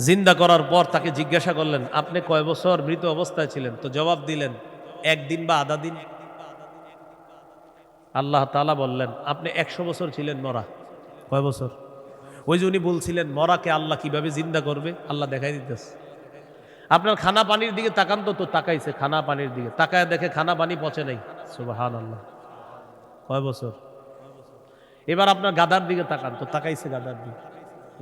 জিন্দা করার পর তাকে জিজ্ঞাসা করলেন আপনি কয় বছর মৃত অবস্থায় ছিলেন? তো জবাব দিলেন 1 দিন বা আধা দিন। আল্লাহ তাআলা বললেন আপনি 100 বছর ছিলেন মরা। কয় বছর? ওই যে উনি বলছিলেন মরাকে আল্লাহ কিভাবে জিন্দা করবে, আল্লাহ দেখাই দিতেছে। আপনার খানা পানির দিকে তাকান তো, তাকাইছে খানা পানির দিকে, তাকায় দেখে খানা পানি পচে নাই। সুবহানাল্লাহ। কয় বছর? এবার আপনার গাদার দিকে তাকান তো, তাকাইছে গাদার দিকে,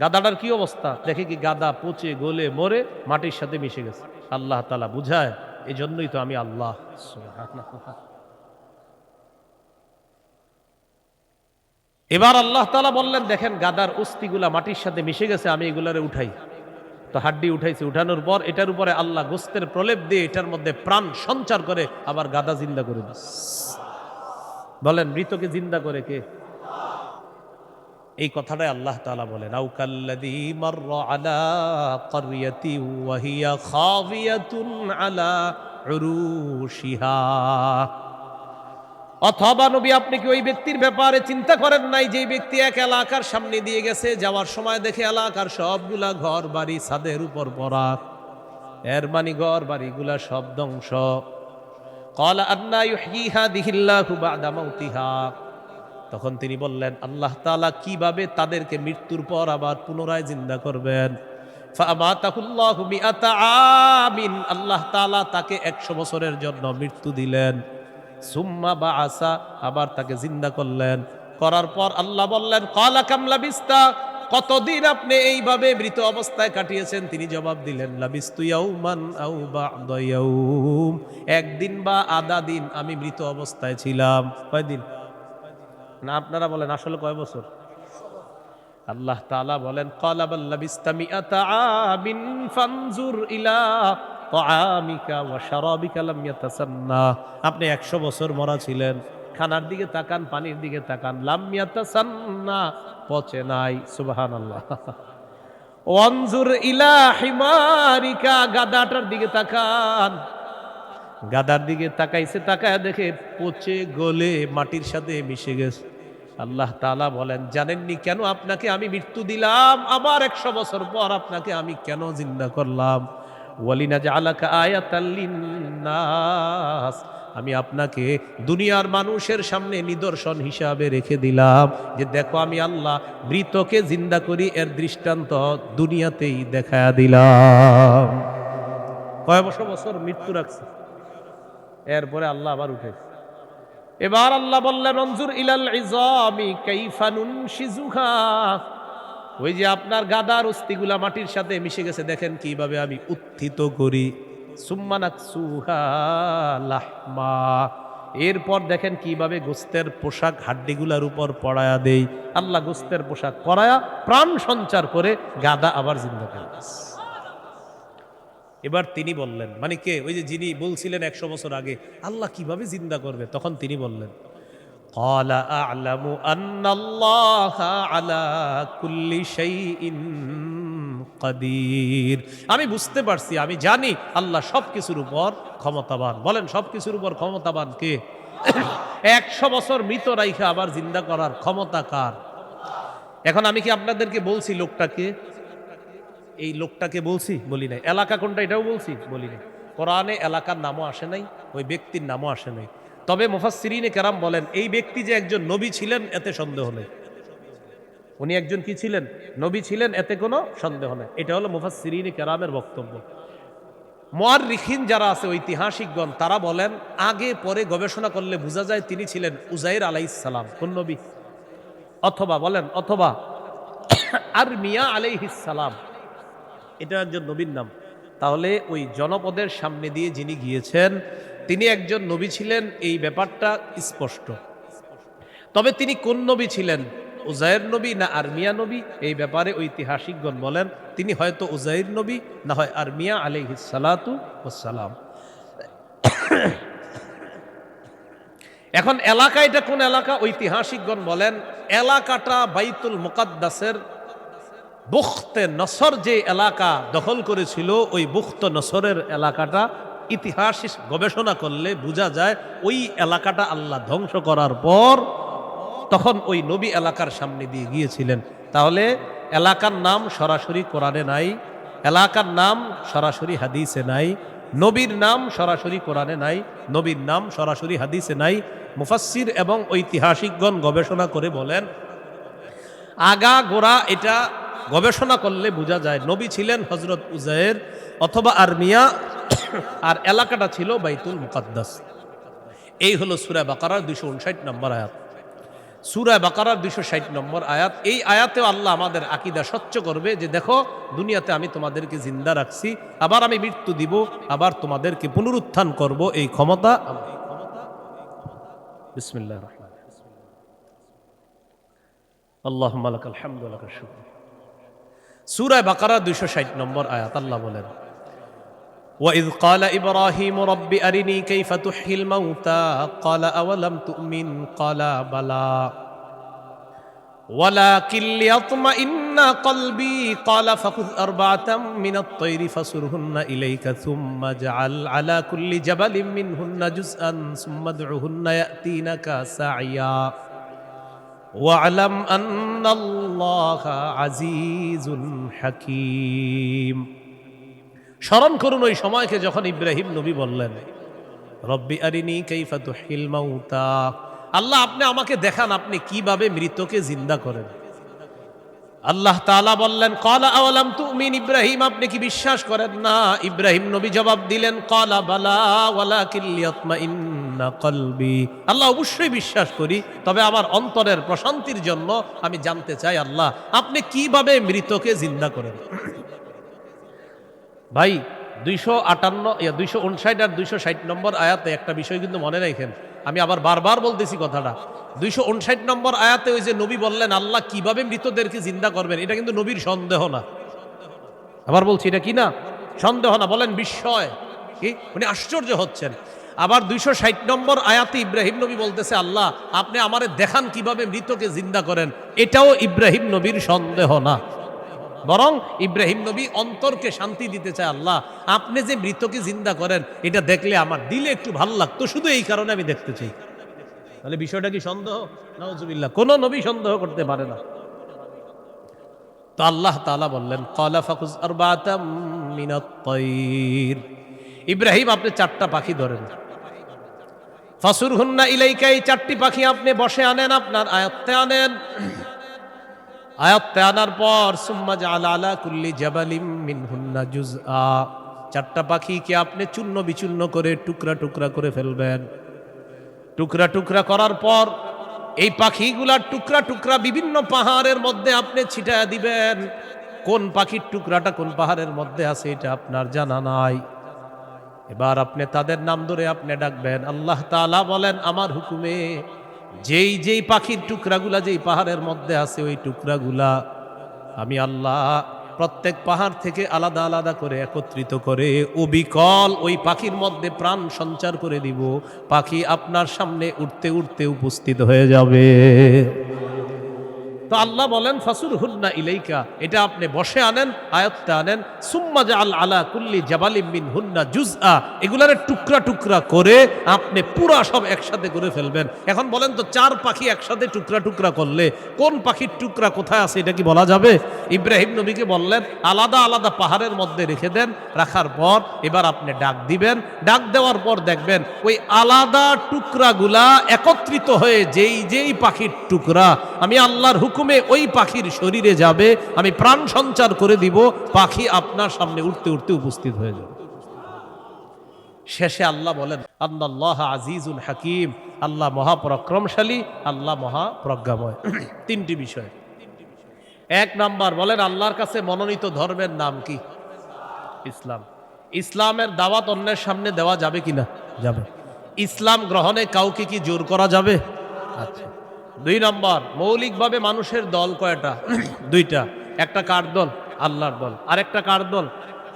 গাদাটার কি অবস্থা দেখে কি গাদা পচে গলে মরে মাটির সাথে মিশে গেছে। আল্লাহ তাআলা বুঝায় এই জন্যই তো আমি আল্লাহ। এবার আল্লাহ তাআলা বললেন দেখেন গাদার অস্থিগুলা মাটির সাথে মিশে গেছে, আমি এগুলারে উঠাই। তো হাড্ডি উঠাইছে, উঠানোর পর এটার উপরে আল্লাহ গোস্তের প্রলেপ দিয়ে এটার মধ্যে প্রাণ সঞ্চার করে আবার গাদা জিন্দা করে দিচ্ছে। বলেন মৃতকে জিন্দা করে কে? এই কথাটাই আল্লাহ তাআলা বলেন আউকাল্লাযী মাররা আলা ক্বরিয়াতি ওয়া হিয়া খাবিয়াতুন আলা উরুশিহা। অথবা নবী আপনি কি ওই ব্যক্তির ব্যাপারে চিন্তা করেন নাই যে ব্যক্তি এক এলাকার সামনে দিয়ে গেছে, যাওয়ার সময় দেখে এলাকার সবগুলা ঘর বাড়ি ছাদের উপর পড়া, এর মানে ঘর বাড়িগুলা সব ধ্বংস। ক্বালা আন্না ইউহয়ী হাযিহিল্লাহু বা'দা মাউতিহা। তখন তিনি বললেন আল্লাহ তাআলা কিভাবে তাদেরকে মৃত্যুর পর আবার পুনরায় জিন্দা করবেন। ফাআমাতাহুল্লাহু মিআতা আমিন, আল্লাহ তাআলা তাকে 100 বছরের জন্য মৃত্যু দিলেন। সুম্মা বাআসা, আবার তাকে জিন্দা করলেন। করার পর আল্লাহ বললেন ক্বালা কাম লাবিস্তা, কতদিন আপনি এইভাবে মৃত অবস্থায় কাটিয়েছেন? তিনি জবাব দিলেন লাবিস্তু ইয়াউমান আও বা'দা ইয়াউম, একদিন বা আধা দিন আমি মৃত অবস্থায় ছিলাম। কয়দিন? না আপনারা বলেন আসলে কয় বছর? আল্লাহ তাআলা বলেন ক্বালা বাল লাবিস্তা মিআতা আমিন ফানজুর ইলা তাআমিকা ওয়া শারাবিকা লাম ইয়াতাসান্না। আপনি 100 বছর মরা ছিলেন, খানার দিকে তাকান, পানির দিকে তাকান, লাম ইয়াতাসান্না, পচে নাই। সুবহানাল্লাহ। ওয়ানজুর ইলা হিমারিকা, গাদাটার দিকে তাকান, গাদার দিকে তাকাইছে, তাকায় দেখে পচে গলে মাটির সাথে মিশে গেছে। আল্লাহ তাআলা বলেন জানেননি কেন আপনাকে আমি মৃত্যু দিলাম, আবার 100 বছর পর আপনাকে আমি কেন জিন্দা করলাম? ওয়ালিনাজআলাকা আয়াতাল লিন্নাস, আমি আপনাকে দুনিয়ার মানুষের সামনে নিদর্শন হিসাবে রেখে দিলাম যে দেখো আমি আল্লাহ মৃতকে জিন্দা করি, এর দৃষ্টান্ত দুনিয়াতেই দেখায়া দিলাম। কয় বছর মৃত্যু রাখছে, এরপরে আল্লাহ আবার উঠেছে। এবার আল্লাহ বললেন অনজুর ইলাল ইযামি কাইফা নুনশিজুহা, ওই যে আপনার গাদার অস্থিগুলা মাটির সাথে মিশে গেছে, দেখেন কিভাবে আমি উত্থিত করি। সুম্মা নাকসুহা লাহমা, এরপর দেখেন কিভাবে গোস্তের পোশাক হাড্ডিগুলার উপর পড়ায়া দেই। আল্লাহ গোস্তের পোশাক পরায়া প্রাণ সঞ্চার করে গাদা আবার জিন্দা করে। এবার তিনি বললেন, মানে কে? ওই যে যিনি বলছিলেন 100 বছর আগে আল্লাহ কিভাবে জিন্দা করবে, তখন তিনি বললেন ক্বালা আ'লামু আন্নাল্লাহা আলা কুল্লি শাইইন কাদির। আমি বুঝতে পারছি, আমি জানি আল্লাহ সবকিছুর উপর ক্ষমতাবান। বলেন সবকিছুর উপর ক্ষমতাবান কে? 100 বছর মৃত রাইখা আবার জিন্দা করার ক্ষমতা কার? এখন আমি কি আপনাদেরকে বলছি লোকটাকে, এই লোকটাকে বলছি? বলি নাই। এলাকা কোনটা এটাও বলছি? বলি নাই। কোরআনে এলাকার নামও আসে নাই, ওই ব্যক্তির নামও আসে নাই। তবে মুফাসসিরিনে কেরাম বলেন এই ব্যক্তি যে একজন নবী ছিলেন এতে সন্দেহ নেই। উনি একজন কি ছিলেন? নবী ছিলেন, এতে কোনো সন্দেহ নেই। এটা হলো মুফাসসিরিনে কেরামের বক্তব্য। মুআররিখিন যারা আছে ঐতিহাসিকগণ তারা বলেন আগে পরে গবেষণা করলে বোঝা যায় তিনি ছিলেন উজাইর আলাইহিস সালাম। কোন নবী? অথবা বলেন অথবা আরমিয়া আলাইহিস সালাম, এটা একজন নবীর নাম। তাহলে ওই জনপদের সামনে দিয়ে যিনি গিয়েছেন তিনি একজন নবী ছিলেন, এই ব্যাপারটা স্পষ্ট। তবে তিনি কোন নবী ছিলেন, উজাইর নবী না আরমিয়া নবী, এই ব্যাপারে ঐতিহাসিকগণ বলেন তিনি হয়তো উজাইর নবী, না হয় আরমিয়া আলাইহিস সালাতু ওয়াস সালাম। এখন এলাকা এটা কোন এলাকা? ঐতিহাসিকগণ বলেন এলাকাটা বাইতুল মুকাদ্দাসের বুখতে নসর যে এলাকা দখল করেছিল, ওই বুখত নসরের এলাকাটা ইতিহাস গবেষণা করলে বোঝা যায় ওই এলাকাটা আল্লাহ ধ্বংস করার পর তখন ওই নবী এলাকার সামনে দিয়ে গিয়েছিলেন। তাহলে এলাকার নাম সরাসরি কোরআনে নাই, এলাকার নাম সরাসরি হাদিসে নাই, নবীর নাম সরাসরি কোরআনে নাই, নবীর নাম সরাসরি হাদিসে নাই। মুফাসসির এবং ঐতিহাসিকগণ গবেষণা করে বলেন আগা গোড়া এটা গবেষণা করলে বোঝা যায় নবী ছিলেন হযরত উজাইর অথবা আরমিয়া, আর এলাকাটা ছিল বাইতুল মুকাদ্দাস। এই হলো সূরা বাকারার 259 নম্বর আয়াত। সূরা বাকারার 260 নম্বর আয়াত। এই আয়াতেও আল্লাহ আমাদের আকীদা স্বচ্ছ করবে যে দেখো দুনিয়াতে আমি তোমাদেরকে জিন্দা রাখছি, আবার আমি মৃত্যু দিব, আবার তোমাদেরকে পুনরুত্থান করব, এই ক্ষমতা। বিসমিল্লাহির রহমানির রহিম। আল্লাহুম্মা লাকাল হামদু ওয়া লাকাশ শুকর। সূরা বাকারা 260 নম্বর আয়াত আল্লাহ বলেন وَإِذْ قَالَ إِبْرَاهِيمُ رَبِّ أَرِنِي كَيْفَ تُحْيِي الْمَوْتَى قَالَ أَوَلَمْ تُؤْمِنْ قَالَ بَلَى وَلَكِنْ لِيَطْمَئِنَّ قَلْبِي قَالَ فَخُذْ أَرْبَعَةً مِنَ الطَّيْرِ فَصُرْهُنَّ إِلَيْكَ ثُمَّ اجْعَلْ عَلَى كُلِّ جَبَلٍ مِّنْهُنَّ جُزْءًا ثُمَّ ادْعُهُنَّ يَأْتِينَكَ سَعْيًا وَاعْلَمْ أَنَّ اللَّهَ عَزِيزٌ حَكِيمٌ। স্মরণ করুন ওই সময়কে যখন ইব্রাহিম নবী বললেন রব্বি আরিনি কাইফা তুহিল মাউতা, আল্লাহ আপনি আমাকে দেখান আপনি কিভাবে মৃতকে জিন্দা করেন। আল্লাহ তাআলা বললেন ক্বালা আওয়ালাম তুমিন, ইব্রাহিম আপনি কি বিশ্বাস করেন না? ইব্রাহিম নবী জবাব দিলেন ক্বালা বালা ওয়ালাকিন লিয়াতমাইন্না কলবি, আল্লাহ অবশ্যই বিশ্বাস করি, তবে আমার অন্তরের প্রশান্তির জন্য আমি জানতে চাই আল্লাহ আপনি কিভাবে মৃতকে জিন্দা করেন। ভাই 259 আর 260 নম্বর আয়াতে একটা বিষয় কিন্তু মনে রাখেন, আমি আবার বারবার বলতেছি কথাটা। 259 নম্বর আয়াতে ওই যে নবী বললেন আল্লাহ কিভাবে মৃতদেরকে জিন্দা করবেন, এটা কিন্তু নবীর সন্দেহ না। আবার বলছি এটা কি না? সন্দেহ না, বলেন বিস্ময়, কি উনি আশ্চর্য হচ্ছেন। আবার 260 নম্বর আয়াতে ইব্রাহিম নবী বলতেছে আল্লাহ আপনি আমারে দেখান কিভাবে মৃতকে জিন্দা করেন, এটাও ইব্রাহিম নবীর সন্দেহ না, বরং ইব্রাহিম নবী অন্তরকে শান্তি দিতে চায় আল্লাহ আপনি যে মৃতকে জিন্দা করেন এটা দেখলে আমার দিলে একটু ভালো লাগতো, শুধু এই কারণে আমি দেখতে চাই। তাহলে বিষয়টা কি সন্দেহ? নাউজুবিল্লাহ, কোন নবী সন্দেহ করতে পারে না। তো আল্লাহ তাআলা বললেন ক্বালা ফাকুজ আরবাতাম মিনাত তাইর, ইব্রাহিম আপনি 4টা পাখি ধরেন, ফাসুরহুন্না ইলাইকা, এই 4টি পাখি আপনি বসে আনেন, আপনার আয়ত্তে আনেন। আয়াতে আনার পর সুম্মা জাআলা আলা কুল্লি জাবালিম মিনহুন্না জুজআ, 4টা পাখিকে আপনি চূর্ণ বিচূর্ণ করে টুকরা টুকরা করে ফেলবেন। টুকরা টুকরা করার পর এই পাখিগুলার টুকরা টুকরা বিভিন্ন পাহাড়ের মধ্যে আপনি ছিটায়া দিবেন। কোন পাখির টুকরাটা কোন পাহাড়ের মধ্যে আছে এটা আপনার জানা নাই। এবার আপনি তাদের নাম ধরে আপনি ডাকবেন। আল্লাহ তাআলা বলেন আমার হুকুমে যেই যেই পাখির টুকরাগুলা যেই পাহাড়ের মধ্যে আছে ওই টুকরাগুলা আমি আল্লাহ প্রত্যেক পাহাড় থেকে আলাদা আলাদা করে একত্রিত করে অবিকল ওই পাখির মধ্যে প্রাণ সঞ্চার করে দিব। পাখি আপনার সামনে উঠতে উঠতে উপস্থিত হয়ে যাবে। তো আল্লাহ বলেন ফাসুর হুন্না ইলাইকা, এটা আপনি বসে আনেন, আয়ত্তে আনেন, সুম্মা জাআল আলা কুল্লি জাবালিম মিন হুন্না জুজআ, এগুলার টুকরা টুকরা করে আপনি পুরা সব একসাথে করে ফেলবেন। এখন বলেন তো 4 পাখি একসাথে টুকরা টুকরা করলে কোন পাখির টুকরা কোথায় আছে এটা কি বলা যাবে? ইব্রাহিম নবীকে বললেন আলাদা আলাদা পাহাড়ের মধ্যে রেখে দেন, রাখার পর এবার আপনি ডাক দিবেন, ডাক দেওয়ার পর দেখবেন ওই আলাদা টুকরাগুলা একত্রিত হয়ে যেই যেই পাখির টুকরা আমি আল্লাহর হুকুমে ওই পাখির শরীরে যাবে, আমি প্রাণ সঞ্চার করে দিব, পাখি আপনার সামনে উঠতে উঠতে উপস্থিত হয়ে যাবে। শেষে আল্লাহ বলেন আল্লাহ আজিজুল হাকিম, আল্লাহ মহাপরাক্রমশালী, আল্লাহ মহাপ্রজ্ঞাময়। 3টি বিষয়। 1 নাম্বার বলেন আল্লাহর কাছে মনোনীত ধর্মের নাম কি? ইসলাম। ইসলামের দাওয়াত অন্যের সামনে দেওয়া যাবে কিনা? যাবে। ইসলাম গ্রহণে কাউকে কি জোর করা যাবে? আচ্ছা। 2 নম্বর, মৌলিকভাবে মানুষের দল কয়টা? 2টা। একটা কার দল? আল্লাহর দল। আরেকটা কার দল?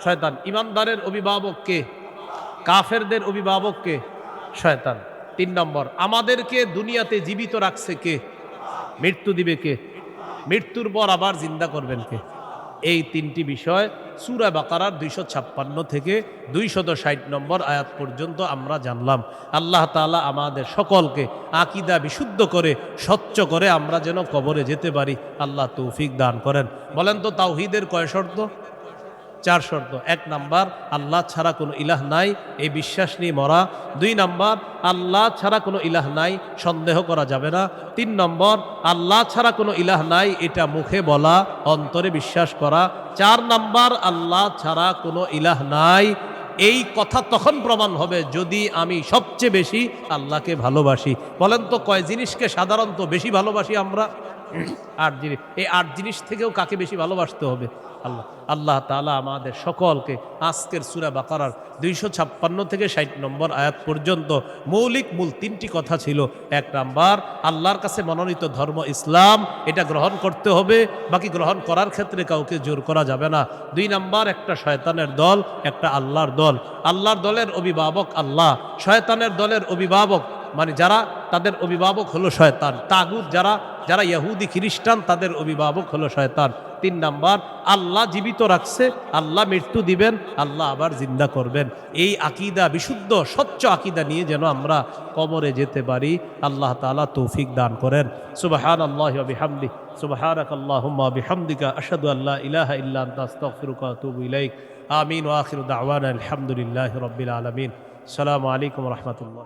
শয়তান। ইমানদারের অভিভাবক কে? কাফেরদের অভিভাবক কে? শয়তান। 3 নম্বর, আমাদেরকে দুনিয়াতে জীবিত রাখছে কে? মৃত্যু দিবে কে? মৃত্যুর পর আবার জিন্দা করবেন কে? এই 3টি বিষয় সূরা বাকারার 256 থেকে 260 নম্বর আয়াত পর্যন্ত আমরা জানলাম। আল্লাহ তাআলা আমাদের সকলকে আকীদা বিশুদ্ধ করে স্বচ্ছ করে আমরা যেন কবরে যেতে পারি, আল্লাহ তৌফিক দান করেন। বলেন তো তাওহীদের কয় শর্ত? 4 শর্ত। 1 নাম্বার, আল্লাহ ছাড়া কোনো ইলাহ নাই, এই বিশ্বাস নিয়ে মরা। 2 নাম্বার, আল্লাহ ছাড়া কোনো ইলাহ নাই, সন্দেহ করা যাবে না। 3 নম্বর, আল্লাহ ছাড়া কোনো ইলাহ নাই, এটা মুখে বলা, অন্তরে বিশ্বাস করা। 4 নাম্বার, আল্লাহ ছাড়া কোনো ইলাহ নাই, এই কথা তখন প্রমাণ হবে যদি আমি সবচেয়ে বেশি আল্লাহকে ভালোবাসি। বলেন তো কয় জিনিসকে সাধারণত বেশি ভালোবাসি আমরা? 8 জিনিস। এই 8 জিনিস থেকেও কাকে বেশি ভালোবাসতে হবে? আল্লাহ। আল্লাহ তাআলা আমাদের সকলকে আজকের সূরা বাকারার 256 থেকে 60 নম্বর আয়াত পর্যন্ত মৌলিক মূল 3টি কথা ছিল। 1 নাম্বার, আল্লাহর কাছে মনোনীত ধর্ম ইসলাম, এটা গ্রহণ করতে হবে, বাকি গ্রহণ করার ক্ষেত্রে কাউকে জোর করা যাবে না। 2 নাম্বার, একটা শয়তানের দল, একটা আল্লাহর দল। আল্লাহর দলের অভিভাবক আল্লাহ, শয়তানের দলের অভিভাবক মানে যারা, তাদের অভিভাবক হলো শয়তান। তাগুত যারা, যারা ইহুদি খ্রিস্টান, তাদের অভিভাবক হলো শয়তান। 3 নাম্বার, আল্লাহ জীবিত রাখছে, আল্লাহ মৃত্যু দিবেন, আল্লাহ আবার জিন্দা করবেন। এই আকীদা, বিশুদ্ধ স্বচ্ছ আকীদা নিয়ে যেন আমরা কবরে যেতে পারি, আল্লাহ তাআলা তৌফিক দান করেন। সুবহানাল্লাহি ওয়া বিহামদিহি, সুবহানাকাল্লাহুম্মা ওয়া বিহামদিকা, আশহাদু আল্লা ইলাহা ইল্লা আনতা, আস্তাগফিরুকা ওয়া আতুবু ইলাইক। আমিন ওয়া আখিরু দাওয়ানা আলহামদুলিল্লাহি রাব্বিল আলামিন। আসসালামু আলাইকুম ওয়া রাহমাতুল্লাহ।